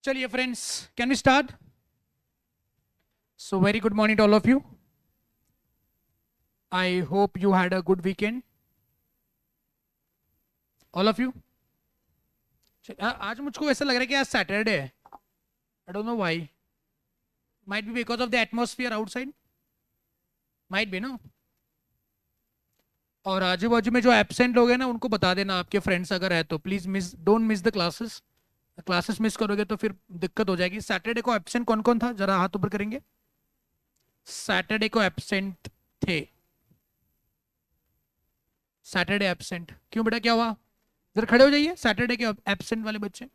चलिए friends, can we start? So very good morning to all of you. I hope you had a good weekend. All of you. आज मुझको ऐसा लग रहा है कि आज सैटरडे है. I don't know why. Might be because of the atmosphere outside. Might be, no? और आजू बाजू में जो एब्सेंट लोग हैं ना, उनको बता देना, आपके फ्रेंड्स अगर है तो please don't miss the classes. Classes miss करोगे तो फिर दिक्कत हो जाएगी. सैटरडे को एब्सेंट कौन कौन था, जरा हाथ ऊपर करेंगे. सैटरडे को एब्सेंट थे. सैटरडे एब्सेंट क्यों बेटा, क्या हुआ? जरा खड़े हो जाइए. सैटरडे के एब्सेंट वाले बच्चे,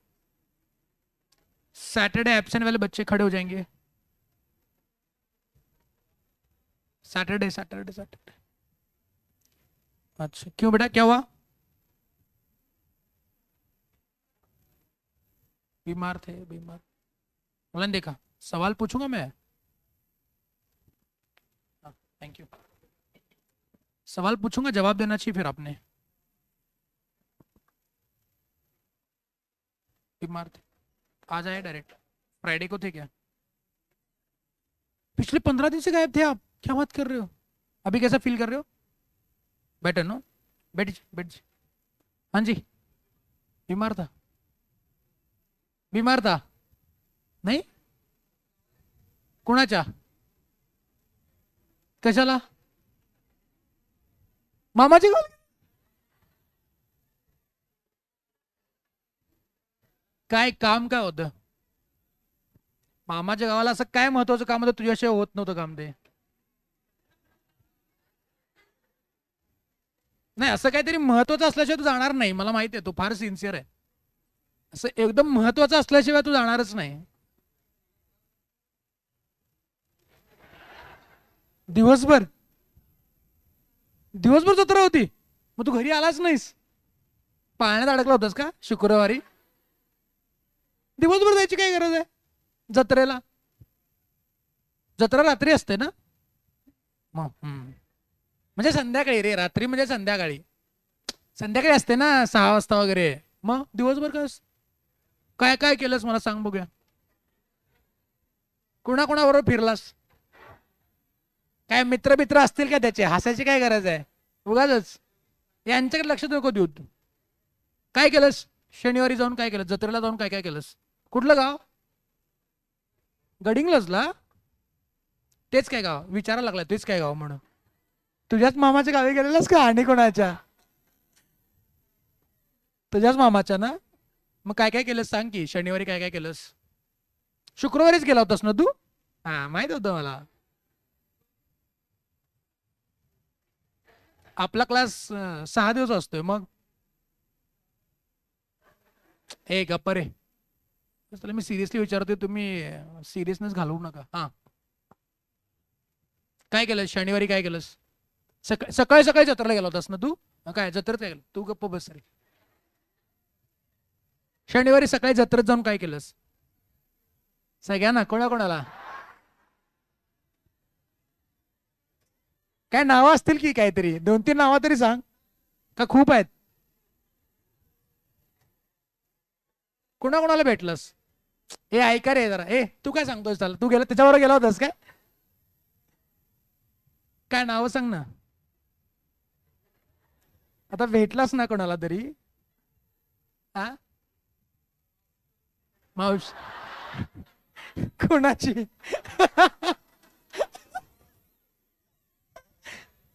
सैटरडे एब्सेंट वाले बच्चे खड़े हो जाएंगे. Saturday Saturday Saturday. अच्छा, क्यों बेटा, क्या हुआ? बीमार थे, बीमार. ऑनलाइन देखा. सवाल पूछूंगा मैं. Thank you. सवाल पूछूंगा, जवाब देना चाहिए फिर आपने. बीमार थे, आ जाए डायरेक्ट. फ्राइडे को थे क्या? पिछले 15 दिन से गायब थे आप. क्या बात कर रहे हो? अभी कैसा फील कर रहे हो? Better no? बैठ बैठ. हाँ जी. बीमार था, बीमार था. नाही कुणाच्या? कशाला? मामाची गाव. काय काम काय होतं? मामाच्या गावाला असं काय महत्वाचं काम होतं तुझ्याशिवाय होत नव्हतं काम ते? नाही, असं काहीतरी महत्वाचं असल्याशिवाय तू जाणार नाही. मला माहिती आहे, तू फार सिन्सिअर आहे. असं एकदम महत्वाचं असल्याशिवाय तू जाणारच नाही. दिवसभर दिवसभर जत्रा होती, मग तू घरी आलाच नाहीस? पाळण्यात अडकला होतास का शुक्रवारी? दिवसभर जायची काय गरज आहे जत्रेला? जत्रा रात्री असते ना मग. म्हणजे संध्याकाळी रे, रात्री म्हणजे संध्याकाळी. संध्याकाळी असते ना 6 वाजता वगैरे. मग दिवसभर काय काय केलंस मला सांग बघूया. कोणाकोणाबरोबर फिरलास? काय मित्र मित्र असतील का त्याचे? हसायची काय गरज आहे उगाच? यांच्याकडे लक्ष नको देऊ. तू काय केलंस शनिवारी जाऊन? काय केलं जत्रेला जाऊन? काय काय केलंस? कुठलं गाव? गडिंग्लजला? तेच काय गाव विचारायला लागला? तेच काय गाव म्हणून? तुझ्याच मामाच्या गावी गेलेलास का आणि कोणाच्या? तुझ्याच मामाच्या ना. मग काय काय केलंस सांग की. शनिवारी काय काय केलंस? शुक्रवारीच गेला होतास ना तू? हा, माहित होतं मला. आपला क्लास 6 दिवस असतोय. मग ए गप्प रे. चला मी सिरियसली विचारतोय, तुम्ही सिरियसनेस घालवू नका. हा, काय केलं शनिवारी? काय केलंस? सकाळी सकाळी जत्रेला गेला होतास ना तू? काय जत्रेत काय केलं? तू गप्प बस रे. शनिवारी सकाळी जत्रेत जाऊन काय केलंस? सगळ्यांना कोणाकोणाला? काय नावं असतील की काहीतरी? 2-3 नावं तरी सांग. का खूप आहेत? कोणाकोणाला भेटलंस? ए ऐका रे जरा. ए तू काय सांगतोस? त्याला तू गेला त्याच्याबरोबर गेला होतास काय? काय नावं सांग ना. आता भेटलास ना कोणाला तरी? हा, मावशी कोणाची?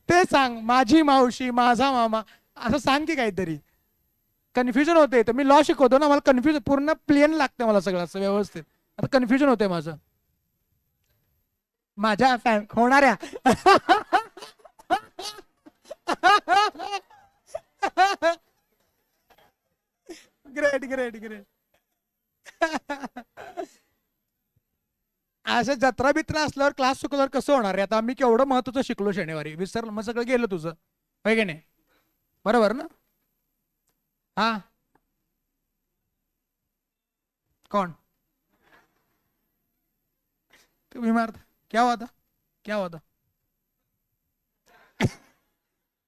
ते सांग. माझी मावशी, माझा मामा, असं सांग की काहीतरी. कन्फ्युजन होते. तर मी लॉ शिकवतो ना, मला कन्फ्युजन पूर्ण प्लेन लागतं मला सगळं असं व्यवस्थित. आता कन्फ्युजन होते माझं. माझ्या होणाऱ्या. Great great great. असं जत्रा बित्रा असल्यावर क्लास चुकल्यावर कसं होणार रे? आता आम्ही केवढं महत्वाचं शिकलो शनिवारी, विसरलं मग सगळं गेलं तुझं, होय की नाही? बरोबर ना? हा, कौन? तो बीमार था. क्या हुआ था? क्या हुआ था?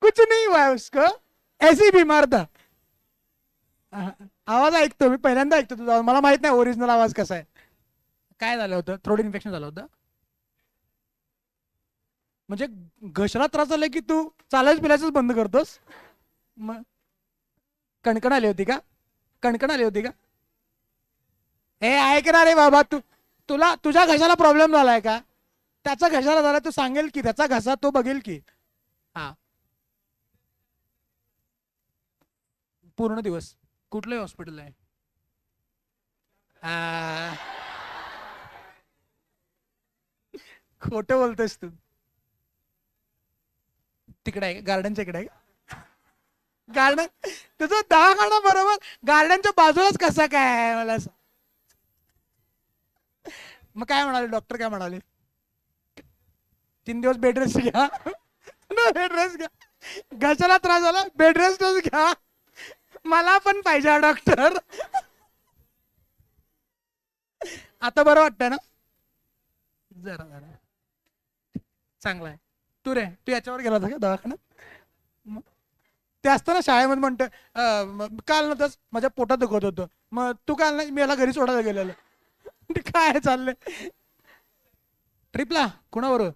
कुछ नहीं हुआ है उसको, ऐसे ही बीमार था. आवाज ऐकतो मी, पहिल्यांदा ऐकतो तुझा, मला माहित नाही ओरिजिनल आवाज कसा आहे. काय झालं होतं? थ्रोट इन्फेक्शन झालं होतं? म्हणजे घशाला त्रास झाला की तू चालायच पिलायचंच बंद करतोस? मग कणकण आली होती का? कणकण आली होती का? हे ऐक ना रे बाबा, तुला तुझ्या घशाला प्रॉब्लेम झालाय का? त्याचा घशाला झाला, तू सांगेल की त्याचा घसा तो बघेल की. हा, पूर्ण दिवस कुठलंही हॉस्पिटल आहे? आ, खोटं बोलतोयस तू. तिकडे आहे, गार्डनच्या इकडे आहे. गार्डन, तुझं दवाखाना बरोबर गार्डनच्या बाजूलाच कसा काय आहे मला मग काय म्हणाले डॉक्टर, काय म्हणाले? 3 दिवस बेड रेस्ट घ्या. बेड रेस्ट घ्या, घशाला त्रास झाला बेड रेस्टच घ्या. मला पण पाहिजे डॉक्टर. आता बरं वाटतंय ना? जरा जरा चांगला आहे. तू याच्यावर गेला होता का दवाखान्यात? मग ते असतं ना शाळेमध्ये म्हणतं, काल नव्हतंच माझ्या पोटात दुखत होतं, मग तू काल नाही, मी याला घरी सोडायला गेलेलं. काय चाललंय? ट्रिपला कोणाबरोबर?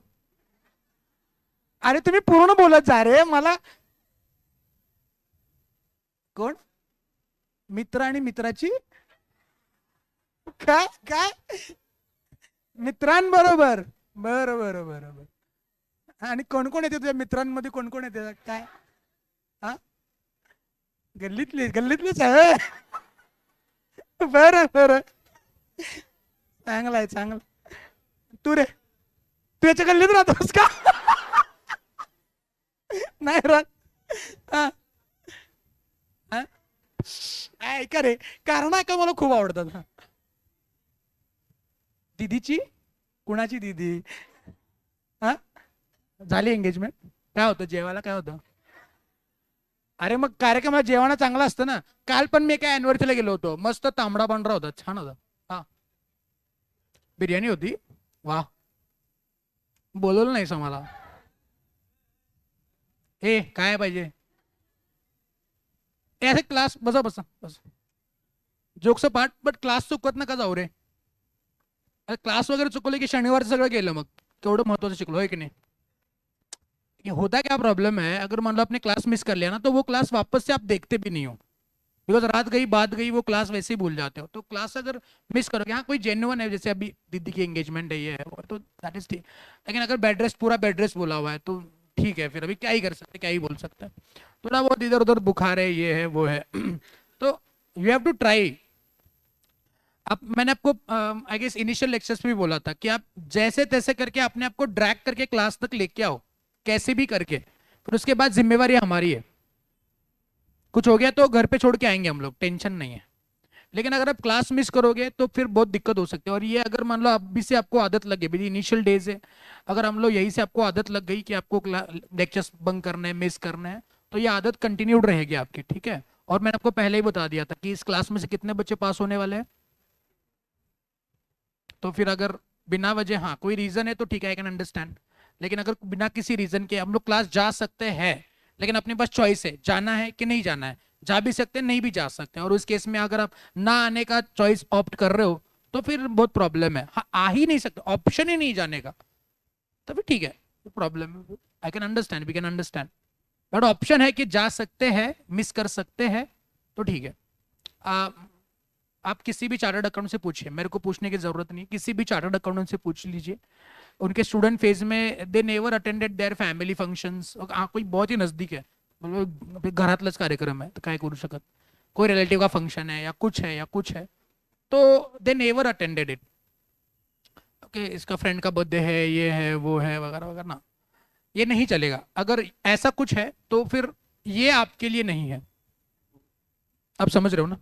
अरे तुम्ही पूर्ण बोलत जा रे मला. कोण? मित्र आणि मित्राची? काय काय? मित्रांबरोबर? बरं बरं बरं बरं. आणि कोण कोण येते तुझ्या मित्रांमध्ये, कोण कोण येते काय? हा, गल्लीतलीच आहे. बरं बरं, चांगलं आहे चांगलं. तू रे, तू याच्या गल्लीत राहतोस का? नाही राहत? हा, हा. ऐका रे, कारण ऐका मला खूप आवडतात. दिदीची? कुणाची दिदी? हा, झाली एंगेजमेंट? काय होतं जेवायला, काय होतं? अरे मग कार्यक्रमाला जेवण चांगलं असतं ना. काल पण मी काय अॅनिव्हर्सरीला गेलो होतो, मस्त तांबडा पांढरा होता, छान होता. हा, बिर्याणी होती. वा, बोलवलं नाहीस मला. ए काय पाहिजे? ए अरे क्लास, बसा बसा बस. जोकचं पाठ, बट क्लास चुकत नका जाऊ रे. अरे क्लास वगैरे चुकवले की शनिवार सगळं गेलं मग. केवढं महत्वाचं शिकलो आहे की नहीं? ये होता क्या प्रॉब्लम है, अगर मान लो आपने क्लास मिस कर लिया ना, तो वो क्लास वापस से आप देखते भी नहीं हो, बिकॉज रात गई बात गई, वो क्लास वैसे ही भूल जाते हो. तो क्लास अगर मिस करोगे, हाँ कोई जेन्युइन है, जैसे अभी दीदी की एंगेजमेंट है ये है वो, तो दैट इज ठीक. लेकिन अगर बेड रेस्ट, पूरा बेड रेस्ट बोला हुआ है तो ठीक है, फिर अभी क्या ही कर सकते, क्या ही बोल सकते हैं. थोड़ा बहुत इधर उधर बुखार है, ये है वो है. तो यू हैव टू ट्राई. अब मैंने आपको आई गेस इनिशियल लेक्चर्स में भी बोला था कि आप जैसे तैसे करके अपने आप को ड्रैग करके क्लास तक लेके आओ, कैसे भी करके, फिर उसके बाद जिम्मेवारी हमारी है. कुछ हो गया तो घर पे छोड़ के आएंगे हम लोग, टेंशन नहीं है. लेकिन अगर आप क्लास मिस करोगे तो फिर बहुत दिक्कत हो सकती है. और ये अगर मान लो अभी से आपको आदत लगे, मेरी इनिशियल डेज है, अगर हम लोग यही से आपको आदत लग गई कि आपको लेक्चर्स बंक करना है, मिस करना है, तो ये आदत कंटिन्यूड रहेगी आपकी, ठीक है. और मैंने आपको पहले ही बता दिया था कि इस क्लास में से कितने बच्चे पास होने वाले हैं. तो फिर अगर बिना वजह, हाँ कोई रीजन है तो ठीक है, आई कैन अंडरस्टैंड. लेकिन अगर बिना किसी रीजन के हम लोग क्लास जा सकते हैं, लेकिन अपने पास चॉइस है, जाना है कि नहीं जाना है. जा भी सकते हैं, नहीं भी जा सकते हैं. और उस केस में अगर आप ना आने का चॉइस ऑप्ट कर रहे हो तो फिर बहुत प्रॉब्लम है. हाँ, आ ही नहीं सकते, ऑप्शन ही नहीं जाने का, तभी ठीक है. Problem, I can understand, we can understand. But option है कि जा सकते हैं, मिस कर सकते हैं, तो ठीक है. आप किसी भी चार्टर्ड अकाउंट से पूछिए, मेरे को पूछने की जरूरत नहीं, किसी भी चार्टर्ड अकाउंटेंट से पूछ लीजिए. उनके स्टूडेंट फेज में they never attended their family functions. कोई बहुत ही नजदीक है, मतलब घरातलाच कार्यक्रम आहे तर काय करू शकत, कोई रिलेटिव का फंक्शन है या कुछ है, तो दे नेवर अटेंडेड इट. ओके, इसका फ्रेंड का बर्थडे है, ये है वो है वगैरह वगैरह ना, ये नहीं चलेगा. अगर ऐसा कुछ है तो फिर ये आपके लिए नहीं है. आप समझ रहे हो ना?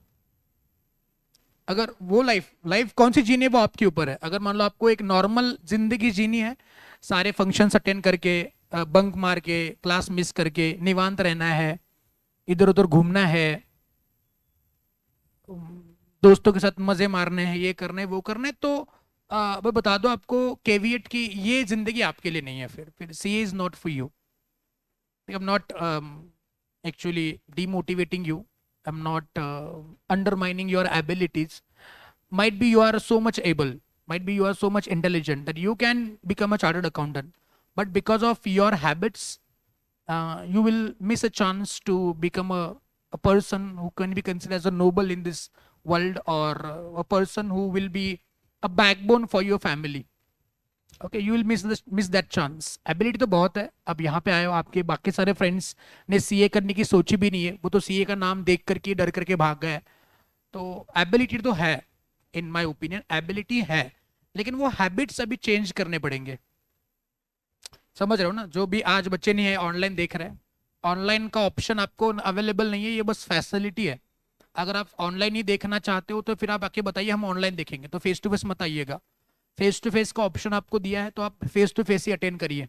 अगर वो लाइफ लाइफ कौन सी जीनी है वो आपके ऊपर है. अगर मान लो आपको एक नॉर्मल जिंदगी जीनी है, सारे फंक्शंस अटेंड करके, बंक मार के, क्लास मिस करके निवांत रहना है, इधर उधर घूमना है, दोस्तों के साथ मजे मारने हैं, ये करने वो करने, तो मैं बता दो आपको केविएट की, ये जिंदगी आपके लिए नहीं है. फिर C is not for you. I am not actually demotivating you. I'm not undermining your abilities. Might be you are so much able, might be you are so much intelligent that you can become a chartered accountant, but because of your habits, you will miss a chance to become a person who can be considered as a noble in this world, or a person who will be a backbone for your family. Okay, you will miss that chance. Ability तो बहुत है. अब यहाँ पे आए हो, आपके बाकी सारे फ्रेंड्स ने सीए करने की सोची भी नहीं है, वो तो सीए का नाम देख करके डर करके भाग गए. तो एबिलिटी तो है, इन माय ओपिनियन एबिलिटी है, लेकिन वो हैबिट्स अभी चेंज करने पड़ेंगे. समझ रहे हो ना? जो भी आज बच्चे नहीं है, ऑनलाइन देख रहे हैं, ऑनलाइन का ऑप्शन आपको अवेलेबल नहीं है, ये बस फैसिलिटी है. अगर आप ऑनलाइन ही देखना चाहते हो तो फिर आप आके बताइए हम ऑनलाइन देखेंगे, तो फेस टू फेस मत आइएगा. फेस टू फेस का ऑप्शन आपको दिया है तो आप फेस टू फेस ही अटेंड करिए.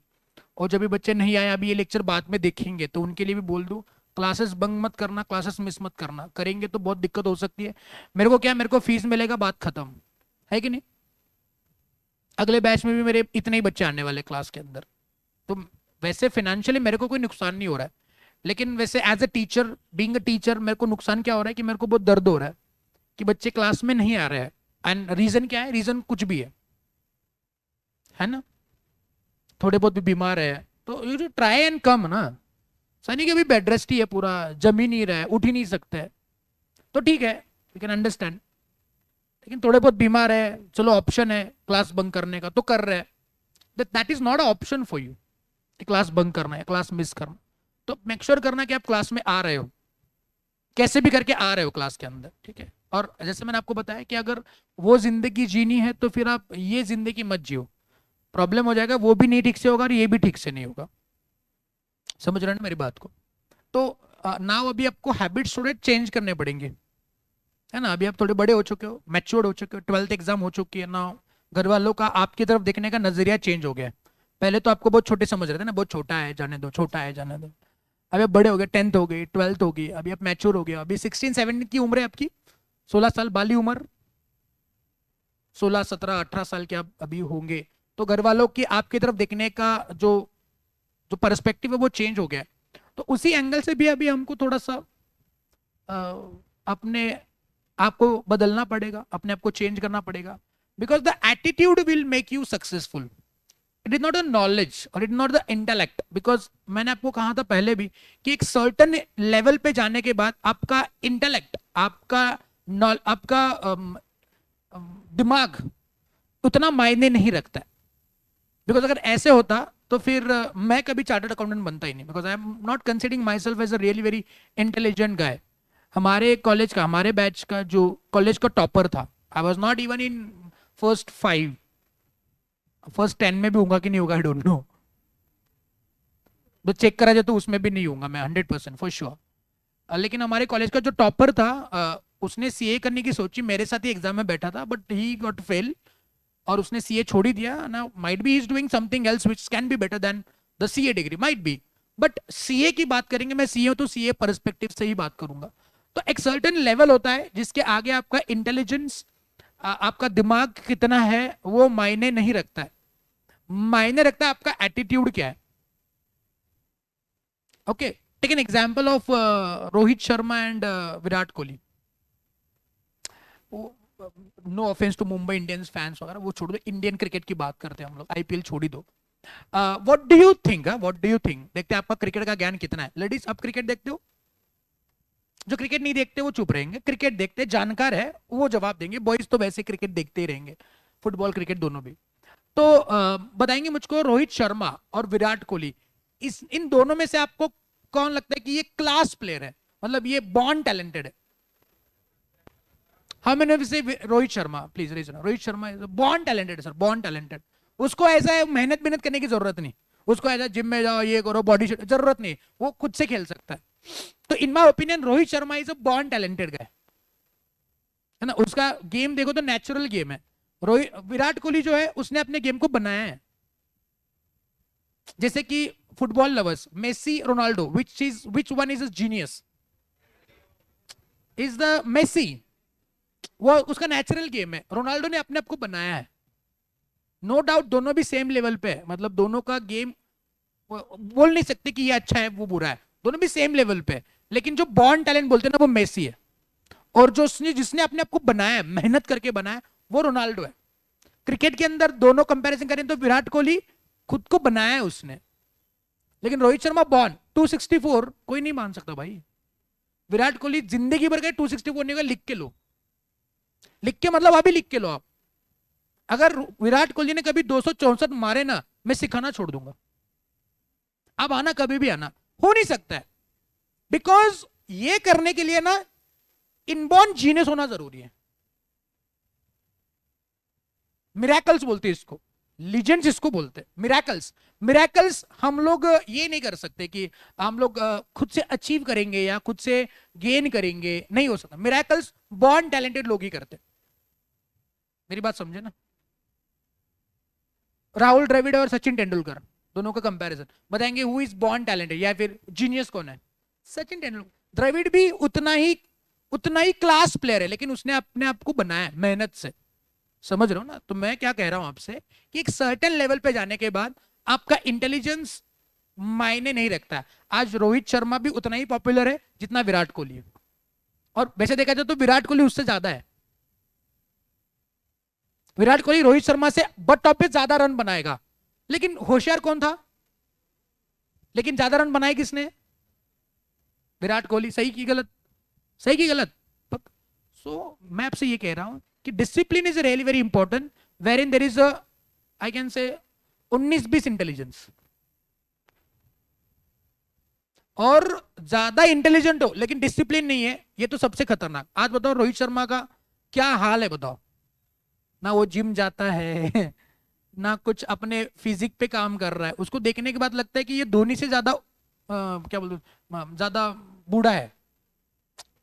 और जब भी बच्चे नहीं आए, अभी ये लेक्चर बाद में देखेंगे, तो उनके लिए भी बोल दूं, क्लासेस बंक मत करना, क्लासेस मिस मत करना. करेंगे तो बहुत दिक्कत हो सकती है. मेरे को क्या, मेरे को फीस मिलेगा, बात खत्म है कि नहीं. अगले बैच में भी मेरे इतने ही बच्चे आने वाले क्लास के अंदर, तो वैसे फाइनेंशियली मेरे को कोई नुकसान नहीं हो रहा है, लेकिन वैसे as a teacher, being a teacher, मेरे को नुकसान क्या हो रहा है कि मेरे को बहुत दर्द हो रहा है कि बच्चे क्लास में नहीं आ रहे हैं. एंड रीजन क्या है? रीजन कुछ भी है ना. थोड़े बहुत भी बीमार है तो यू ट्राई एंड कम ना. सनी के अभी बेड रेस्ट ही है, पूरा जम ही नहीं रहा है, उठ ही नहीं सकते है, तो ठीक है, यू कैन अंडरस्टैंड. लेकिन थोड़े बहुत बीमार है, चलो ऑप्शन है क्लास बंक करने का, तो कर रहे हैं. That is not a option for you कि क्लास बंक करना है, क्लास मिस करना. तो मेक श्योर करना कि आप क्लास में आ रहे हो, कैसे भी करके आ रहे हो क्लास के अंदर, ठीक है. और जैसे मैंने आपको बताया कि अगर वो जिंदगी जीनी है तो फिर आप ये जिंदगी मत जियो, प्रॉब्लम हो जाएगा. वो भी नहीं ठीक से होगा और ये भी ठीक से नहीं होगा. समझ रहे हैं ना मेरी बात को? तो नाउ अभी आपको हैबिट्स थोड़े चेंज करने पड़ेंगे, है ना. अभी आप थोड़े बड़े हो चुके हो, मैच्योर्ड हो चुके हो, 12th एग्जाम हो चुकी है ना. घर वालों का आपकी तरफ देखने का नजरिया चेंज हो गया है. पहले तो आपको बहुत छोटे समझ रहे थे ना, बहुत छोटा है जाने दो, छोटा है जाने दो. अभी आप बड़े हो गए, 10th हो गई, 12th हो गई, अभी आप मैच्योर हो गए. अभी 16-17 की उम्र है आपकी, 16 साल बाली उम्र, 16-17-18 साल के आप अभी होंगे. तो घर वालों की आपकी तरफ देखने का जो जो पर्सपेक्टिव है वो चेंज हो गया है. तो उसी एंगल से भी अभी हमको थोड़ा सा अपने आप को बदलना पड़ेगा, अपने आप को चेंज करना पड़ेगा. Because the attitude will make you successful. It is not the knowledge और it is not the intellect. Because मैंने आपको कहा था पहले भी कि एक सर्टन लेवल पे जाने के बाद आपका इंटेलेक्ट, आपका दिमाग उतना मायने नहीं रखता है. बिकॉज अगर ऐसे होता तो फिर मैं कभी चार्टर्ड अकाउंटेंट बनता ही नहीं. Because I am not considering my self as a really very intelligent guy. हमारे कॉलेज का, हमारे बैच का जो कॉलेज का टॉपर था, I was not even in first 5, first 10 में भी होगा कि नहीं होगा, आई डोंट नो. तो चेक करा जाए तो उसमें भी नहीं होगा मैं 100% फॉर श्योर. लेकिन हमारे कॉलेज का जो टॉपर था, उसने सीए करने की सोची, मेरे साथ ही एग्जाम में बैठा था, बट ही गॉट फेल और उसने सीए छोड़ ही दिया. ना might be he is doing something else which can be better than the CA degree, might be. But CA की बात करेंगे, मैं सीए हूं तो सीए पर्सपेक्टिव से ही बात करूंगा. तो एक सर्टेन लेवल होता है जिसके आगे आपका इंटेलिजेंस, आपका दिमाग कितना है वो मायने नहीं रखता है. मायने रखता है आपका एटीट्यूड क्या है. Okay, take an example of Rohit Sharma and Virat Kohli. No offence to Mumbai Indians fans वगैरह, वो छोड़ दो, इंडियन क्रिकेट की बात करते हैं हम लोग, आईपीएल छोड़ ही दो. What do you think, what do you think, देखते हैं आपका क्रिकेट का ज्ञान कितना है. लेडीज, आप क्रिकेट देखते हो? जो क्रिकेट नहीं देखते वो चुप रहेंगे, क्रिकेट देखते जानकार है वो जवाब देंगे. बॉयज तो वैसे क्रिकेट देखते ही रहेंगे, फुटबॉल क्रिकेट दोनों भी. तो बताएंगे मुझको रोहित शर्मा और विराट कोहली, इन दोनों में से आपको कौन लगता है कि ये क्लास प्लेयर है, मतलब ये बॉर्न टैलेंटेड है? हाँ, मैंने से Rohit Sharma, please raise. Rohit Sharma is born talented sir, born talented. उसको ऐसा मेहनत करने की जरूरत नहीं, उसको ऐसा जिम में जाओ ये करो बॉडी, जरूरत नहीं, वो खुद से खेल सकता है. तो in my opinion Rohit Sharma is a born talented guy, है ना. उसका गेम देखो तो नेचुरल गेम है. विराट कोहली जो है उसने अपने गेम को बनाया है. जैसे कि football lovers, Messi, Ronaldo, which one is a genius? Is the Messi. वो उसका नेचुरल गेम है. रोनाल्डो ने अपने आप को बनाया है. नो डाउट दोनों भी सेम लेवल पे है, मतलब दोनों का गेम बोल नहीं सकते कि ये अच्छा है वो बुरा है, दोनों भी सेम लेवल पे है. लेकिन जो बॉर्न टैलेंट बोलते हैं ना वो मेसी है, और जो उसने जिसने अपने आप को बनाया है, मेहनत करके बनाया है, वो रोनाल्डो है। क्रिकेट के अंदर दोनों कंपैरिजन करें तो विराट कोहली खुद को बनाया है उसने, लेकिन रोहित शर्मा बॉर्न 264 कोई नहीं मान सकता भाई। विराट कोहली जिंदगी भर गए 264 नहीं होगा, लिख के लो, लिख के मतलब अभी लिख के लो आप। अगर विराट कोहली ने कभी 264 मारे ना, मैं सिखाना छोड़ दूंगा। अब आना, कभी भी आना, हो नहीं सकता है। बिकॉज ये करने के लिए ना इनबॉर्न जीनियस होना जरूरी है। मिराकल्स बोलते हैं इसको, लीजेंड्स इसको बोलते हैं, मिराकल्स। मिराकल्स हम लोग ये नहीं कर सकते कि हम लोग खुद से अचीव करेंगे या खुद से गेन करेंगे, नहीं हो सकता। मिराकल्स बॉर्न टैलेंटेड लोग ही करते हैं। मेरी बात समझे ना? राहुल द्रविड़ और सचिन तेंदुलकर दोनों का कंपैरिजन बताएंगे, हु इज बॉर्न टैलेंटेड या फिर जीनियस कौन है? सचिन तेंदुलकर। द्रविड़ भी उतना ही क्लास प्लेयर है, लेकिन उसने अपने आप को बनाया मेहनत से। समझ रहे हो ना? तो मैं क्या कह रहा हूं आपसे कि एक सर्टेन लेवल पे जाने के बाद आपका इंटेलिजेंस मायने नहीं रखता है। आज रोहित शर्मा भी उतना ही पॉपुलर है जितना विराट कोहली है, और वैसे देखा जाए तो विराट कोहली उससे ज्यादा है। विराट कोहली रोहित शर्मा से बट टॉप पे ज्यादा रन बनाएगा, लेकिन होशियार कौन था? लेकिन ज्यादा रन बनाए किसने? विराट कोहली। सही की गलत? सही की गलत? सो मैं आपसे ये कह रहा हूं कि discipline is really very important, where in there is I can say 19-20 intelligence. और ज्यादा इंटेलिजेंट हो लेकिन डिसिप्लिन नहीं है, ये तो सबसे खतरनाक। आज बताओ रोहित शर्मा का क्या हाल है, बताओ। ना वो जिम जाता है ना कुछ अपने फिजिक पे काम कर रहा है। उसको देखने के बाद लगता है कि ये धोनी से ज्यादा क्या बोलते, ज्यादा बूढ़ा है।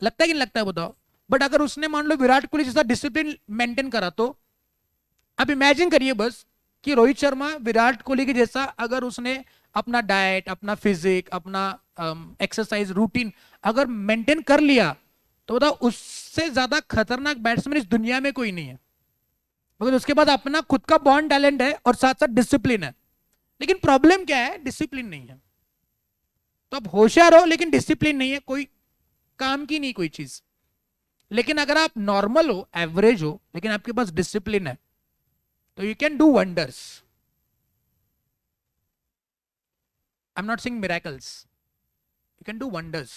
लगता है कि नहीं लगता है, बताओ। बट अगर उसने मान लो विराट कोहली जैसा डिसिप्लिन मेंटेन करा, तो अब इमेजिन करिए बस कि रोहित शर्मा विराट कोहली के जैसा अगर उसने अपना डाइट, अपना फिजिक, अपना एक्सरसाइज रूटीन अगर मेंटेन कर लिया, तो बताओ उससे ज्यादा खतरनाक बैट्समैन इस दुनिया में कोई नहीं है। मगर उसके बाद अपना खुद का बॉर्न टैलेंट है और साथ साथ डिसिप्लिन है। लेकिन प्रॉब्लम क्या है? डिसिप्लिन नहीं है। तो आप होशियार हो लेकिन डिसिप्लिन नहीं है, कोई काम की नहीं कोई चीज। लेकिन अगर आप नॉर्मल हो, एवरेज हो, लेकिन आपके पास डिसिप्लिन है, तो you can do wonders. I am not saying miracles, you can do wonders.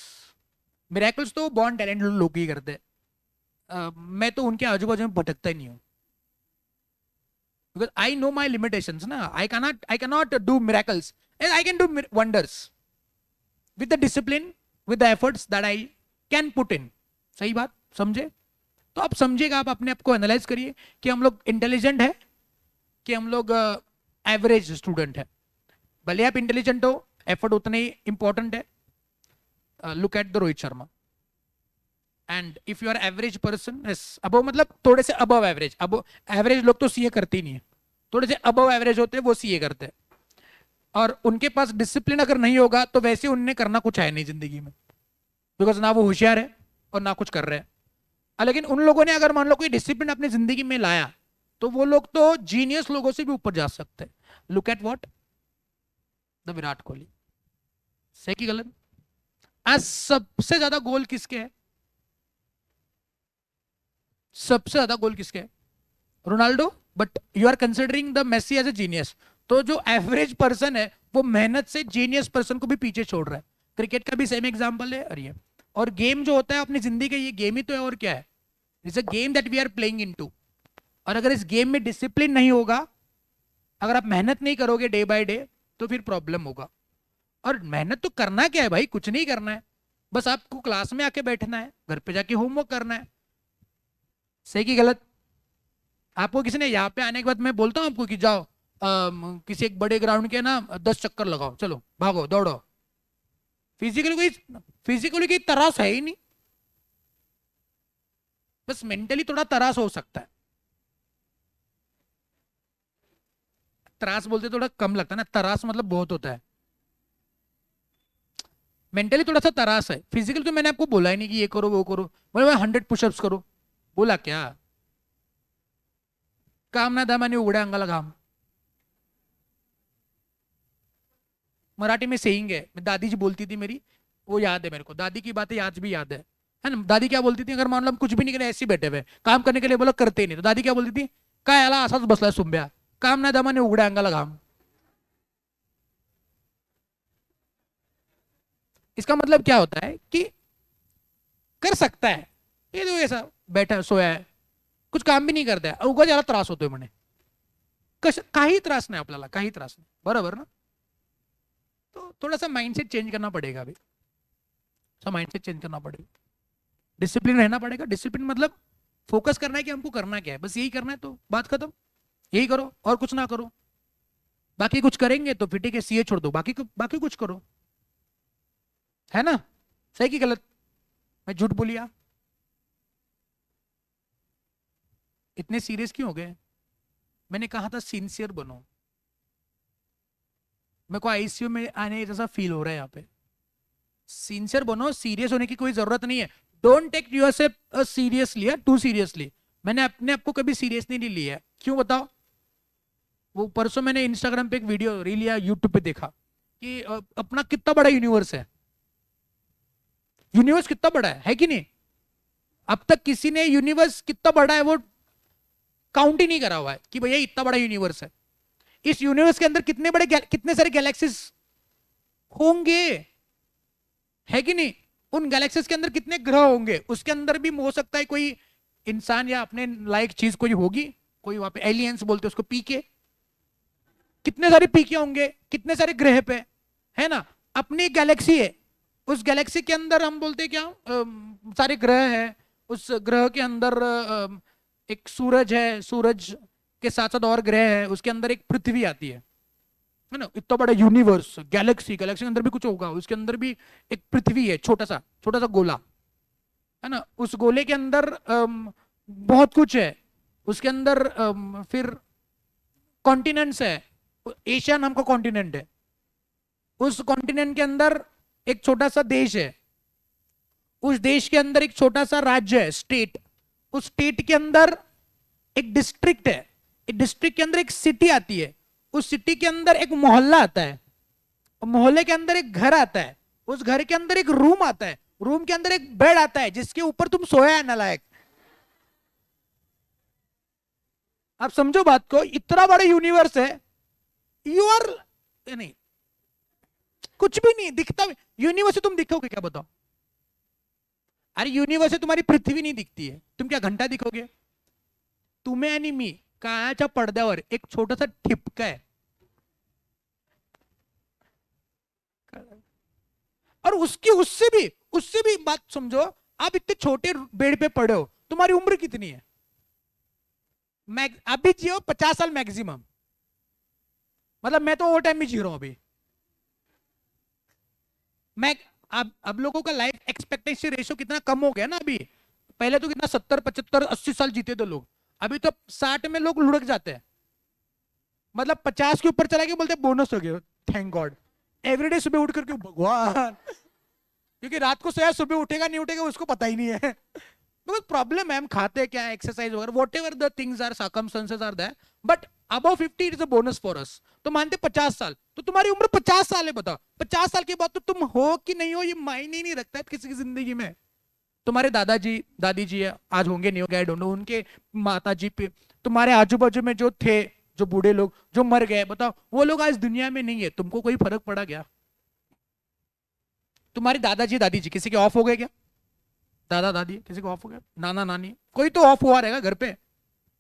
Miracles तो बॉर्न टैलेंट लोग ही करते हैं। मैं तो उनके आजू बाजू में भटकता ही नहीं हूं, because I know my limitations na. I cannot do miracles, and I can do wonders with the discipline, with the efforts that I can put in. सही बात समझे? तो आप समझेगा, आप अपने आप को एनालाइज करिए कि हम लोग इंटेलिजेंट है कि हम लोग एवरेज स्टूडेंट है। भले आप इंटेलिजेंट हो, एफर्ट उतना ही इंपॉर्टेंट है। Look at the Rohit Sharma. And if you are average person, above मतलब थोड़े से अबव एवरेज। अब एवरेज लोग तो सीए करते ही नहीं है, थोड़े से अबव एवरेज होते हैं वो सीए करते हैं। और उनके पास डिसिप्लिन अगर नहीं होगा तो वैसे उन्हें करना कुछ है नहीं जिंदगी में, बिकॉज ना वो होशियार है और ना कुछ कर रहे हैं। लेकिन उन लोगों ने अगर मान लो कोई डिसिप्लिन अपनी जिंदगी में लाया, तो वो लोग तो जीनियस लोगों से भी ऊपर जा सकते हैं। Look at what the Virat Kohli. सही की गलत? आज सबसे ज्यादा गोल किसके है? सबसे ज्यादा गोल किसके है? Ronaldo. But you are considering the Messi as a genius. तो जो एवरेज पर्सन है वो मेहनत से जीनियस पर्सन को भी पीछे छोड़ रहा है। क्रिकेट का भी सेम एग्जांपल है। और गेम जो होता है अपनी जिंदगी का, ये गेम ही तो है, और क्या है? It's a game that we are playing into. और अगर इस गेम में डिसिप्लिन नहीं होगा, अगर आप मेहनत नहीं करोगे डे बाय डे, तो फिर प्रॉब्लम होगा। और मेहनत तो करना क्या है भाई? कुछ नहीं करना है, बस आपको क्लास में आके बैठना है, घर पे जाके होमवर्क करना है। सही की गलत? आपको किसी ने यहाँ पे आने के बाद मैं बोलता हूँ आपको कि जाओ किसी एक बड़े ग्राउंड के ना 10 चक्कर लगाओ, चलो भागो दौड़ो। फिजिकली की तरास है ही नहीं, बस मेंटली थोड़ा तरास हो सकता है। तरास बोलते थोड़ा कम लगता है ना, तरास मतलब बहुत होता है। मेंटली थोड़ा सा तरास है। फिजिकल तो मैंने आपको बोला ही नहीं कि ये करो वो करो, बोले 100 पुशअप्स करो, बोला क्या? काम ना दामाने उघड्या अंगाला घाम, मराठी में सेइंग है, दादी जी बोलती थी मेरी, वो याद है मेरे को, दादी की बातें आज भी याद है ना। दादी क्या बोलती थी, अगर मान लो हम कुछ भी नहीं करे ऐसे ही बैठे हुए काम करने के लिए बोला करते ही नहीं, तो दादी क्या बोलती थी, काय आला असाच बसलाय सुंब्या, काम नाही दमाने उघड्या अंगाला घाम. इसका मतलब क्या होता है कि कर सकता है, ये तो ऐसा बैठा सोया है, कुछ काम भी नाही करताय, उगाच याला त्रास होतोय म्हणे. काही त्रास नाही आपल्याला, काही त्रास नाही, बरोबर ना. तो थोड़ा सा माइंडसेट चेंज करना पड़ेगा अभी, माइंडसेट चेंज करना पड़ेगा, डिसिप्लिन रहना पड़ेगा. डिसिप्लिन मतलब फोकस करना है कि हमको करना क्या है, बस यही करना है, तो बात खत्म. यही करो और कुछ ना करो. बाकी कुछ करेंगे तो फिर ठीक है, सीए छोड़ दो, बाकी कुछ करो, है ना. सही कि गलत, मैं झूठ बोलिया. इतने सीरियस क्यों हो गए. मैंने कहा था सिंसियर बनो. मेरे को आईसीयू में आने जैसा फील हो रहा है यहाँ पे. सिंसियर बनो, सीरियस होने की कोई जरूरत नहीं है. Don't take yourself seriously, too seriously. मैंने अपने आप को कभी सीरियस नहीं लिया है. क्यों बताओ. वो परसों मैंने इंस्टाग्राम पे एक वीडियो रील या यूट्यूब पे देखा कि अपना कितना बड़ा यूनिवर्स है. यूनिवर्स कितना बड़ा है कि नहीं. अब तक किसी ने यूनिवर्स कितना बड़ा है वो काउंट ही नहीं करा हुआ है कि भैया इतना बड़ा यूनिवर्स है. इस यूनिवर्स के अंदर कितने सारे गैलेक्सीज होंगे, है कि नहीं. उन गैलेक्सीज के अंदर कितने ग्रह होंगे, उसके अंदर भी हो सकता है कोई इंसान या अपने लायक चीज कोई होगी, कोई वहां पे एलियंस बोलते हैं उसको, पीके. कितने सारे पीके होंगे, कितने सारे ग्रह पे, है ना. अपनी गैलेक्सी है, उस गैलेक्सी के अंदर हम बोलते हैं क्या, सारे ग्रह है. उस ग्रह के अंदर एक सूरज है, सूरज के साथ साथ और ग्रह है, उसके अंदर एक पृथ्वी आती है ना. इतना बड़ा यूनिवर्स, गैलेक्सी के अंदर भी कुछ होगा, उसके अंदर भी एक पृथ्वी है, छोटा सा गोला, है ना. उस गोले के अंदर बहुत कुछ है. उसके अंदर फिर कॉन्टिनेंट्स है. एशिया नाम का कॉन्टिनेंट है. उस कॉन्टिनेंट के अंदर एक छोटा सा देश है. उस देश के अंदर एक छोटा सा राज्य है, स्टेट. उस स्टेट के अंदर एक डिस्ट्रिक्ट है. एक डिस्ट्रिक्ट के अंदर एक सिटी आती है. उस सिटी के अंदर एक मोहल्ला आता है. मोहल्ले के अंदर एक घर आता है. उस घर के अंदर एक रूम आता है. रूम के अंदर एक बेड आता है जिसके ऊपर तुम सोया है नालायक. आप समझो बात को, इतना बड़ा यूनिवर्स है. यू आर नहीं, कुछ भी नहीं दिखता. यूनिवर्स तुम दिखोगे क्या बताओ. अरे यूनिवर्स तुम्हारी पृथ्वी नहीं दिखती है, तुम क्या घंटा दिखोगे. तुम्हें आणि मी काळाच्या पडद्यावर एक छोटासा ठिपका है. और उससे भी बात समझो. आप इतने छोटे बेड पे पड़े हो, तुम्हारी उम्र कितनी है. अभी जियो 50 साल मैक्सिमम. मतलब मैं तो ओवर टाइम में जी रहा हूं अभी. मैं अब लोगों का लाइफ एक्सपेक्टेंसी रेशियो कितना कम हो गया ना अभी. पहले तो कितना 70 75 80 साल जीते थे लोग. अभी तो 60 में लोग लुढ़क जाते हैं. मतलब 50 के ऊपर चला गया बोलते बोनस हो गया, थैंक गॉड. एवरीडे सुबह उठ करके भगवान, क्योंकि रात को सोया सुबह उठेगा नहीं उठेगा उसको पता ही नहीं है. बिकॉज प्रॉब्लम है, हम खाते क्या, एक्सरसाइज वगैरह, whatever the things are circumstances are there, but above 50 it is a bonus for us. तो मानते 50 साल, तो तुम्हारी उम्र 50 साल है. बताओ 50 साल के बाद तो तुम हो कि नहीं हो ये मायने ही नहीं रखता है किसी की जिंदगी में. तुम्हारे दादाजी दादी जी आज होंगे नहीं होंगे, आई डोंट नो. उनके माता जी पे, तुम्हारे आजू बाजू में जो थे, जो बूढ़े लोग जो मर गए, बताओ वो लोग आज दुनिया में नहीं है, तुमको कोई फर्क पड़ा क्या. तुम्हारे दादाजी दादी जी किसी के ऑफ हो गए क्या. दादा दादी किसी को ऑफ हो गया, नाना नानी कोई तो ऑफ हुआ रहेगा घर पे.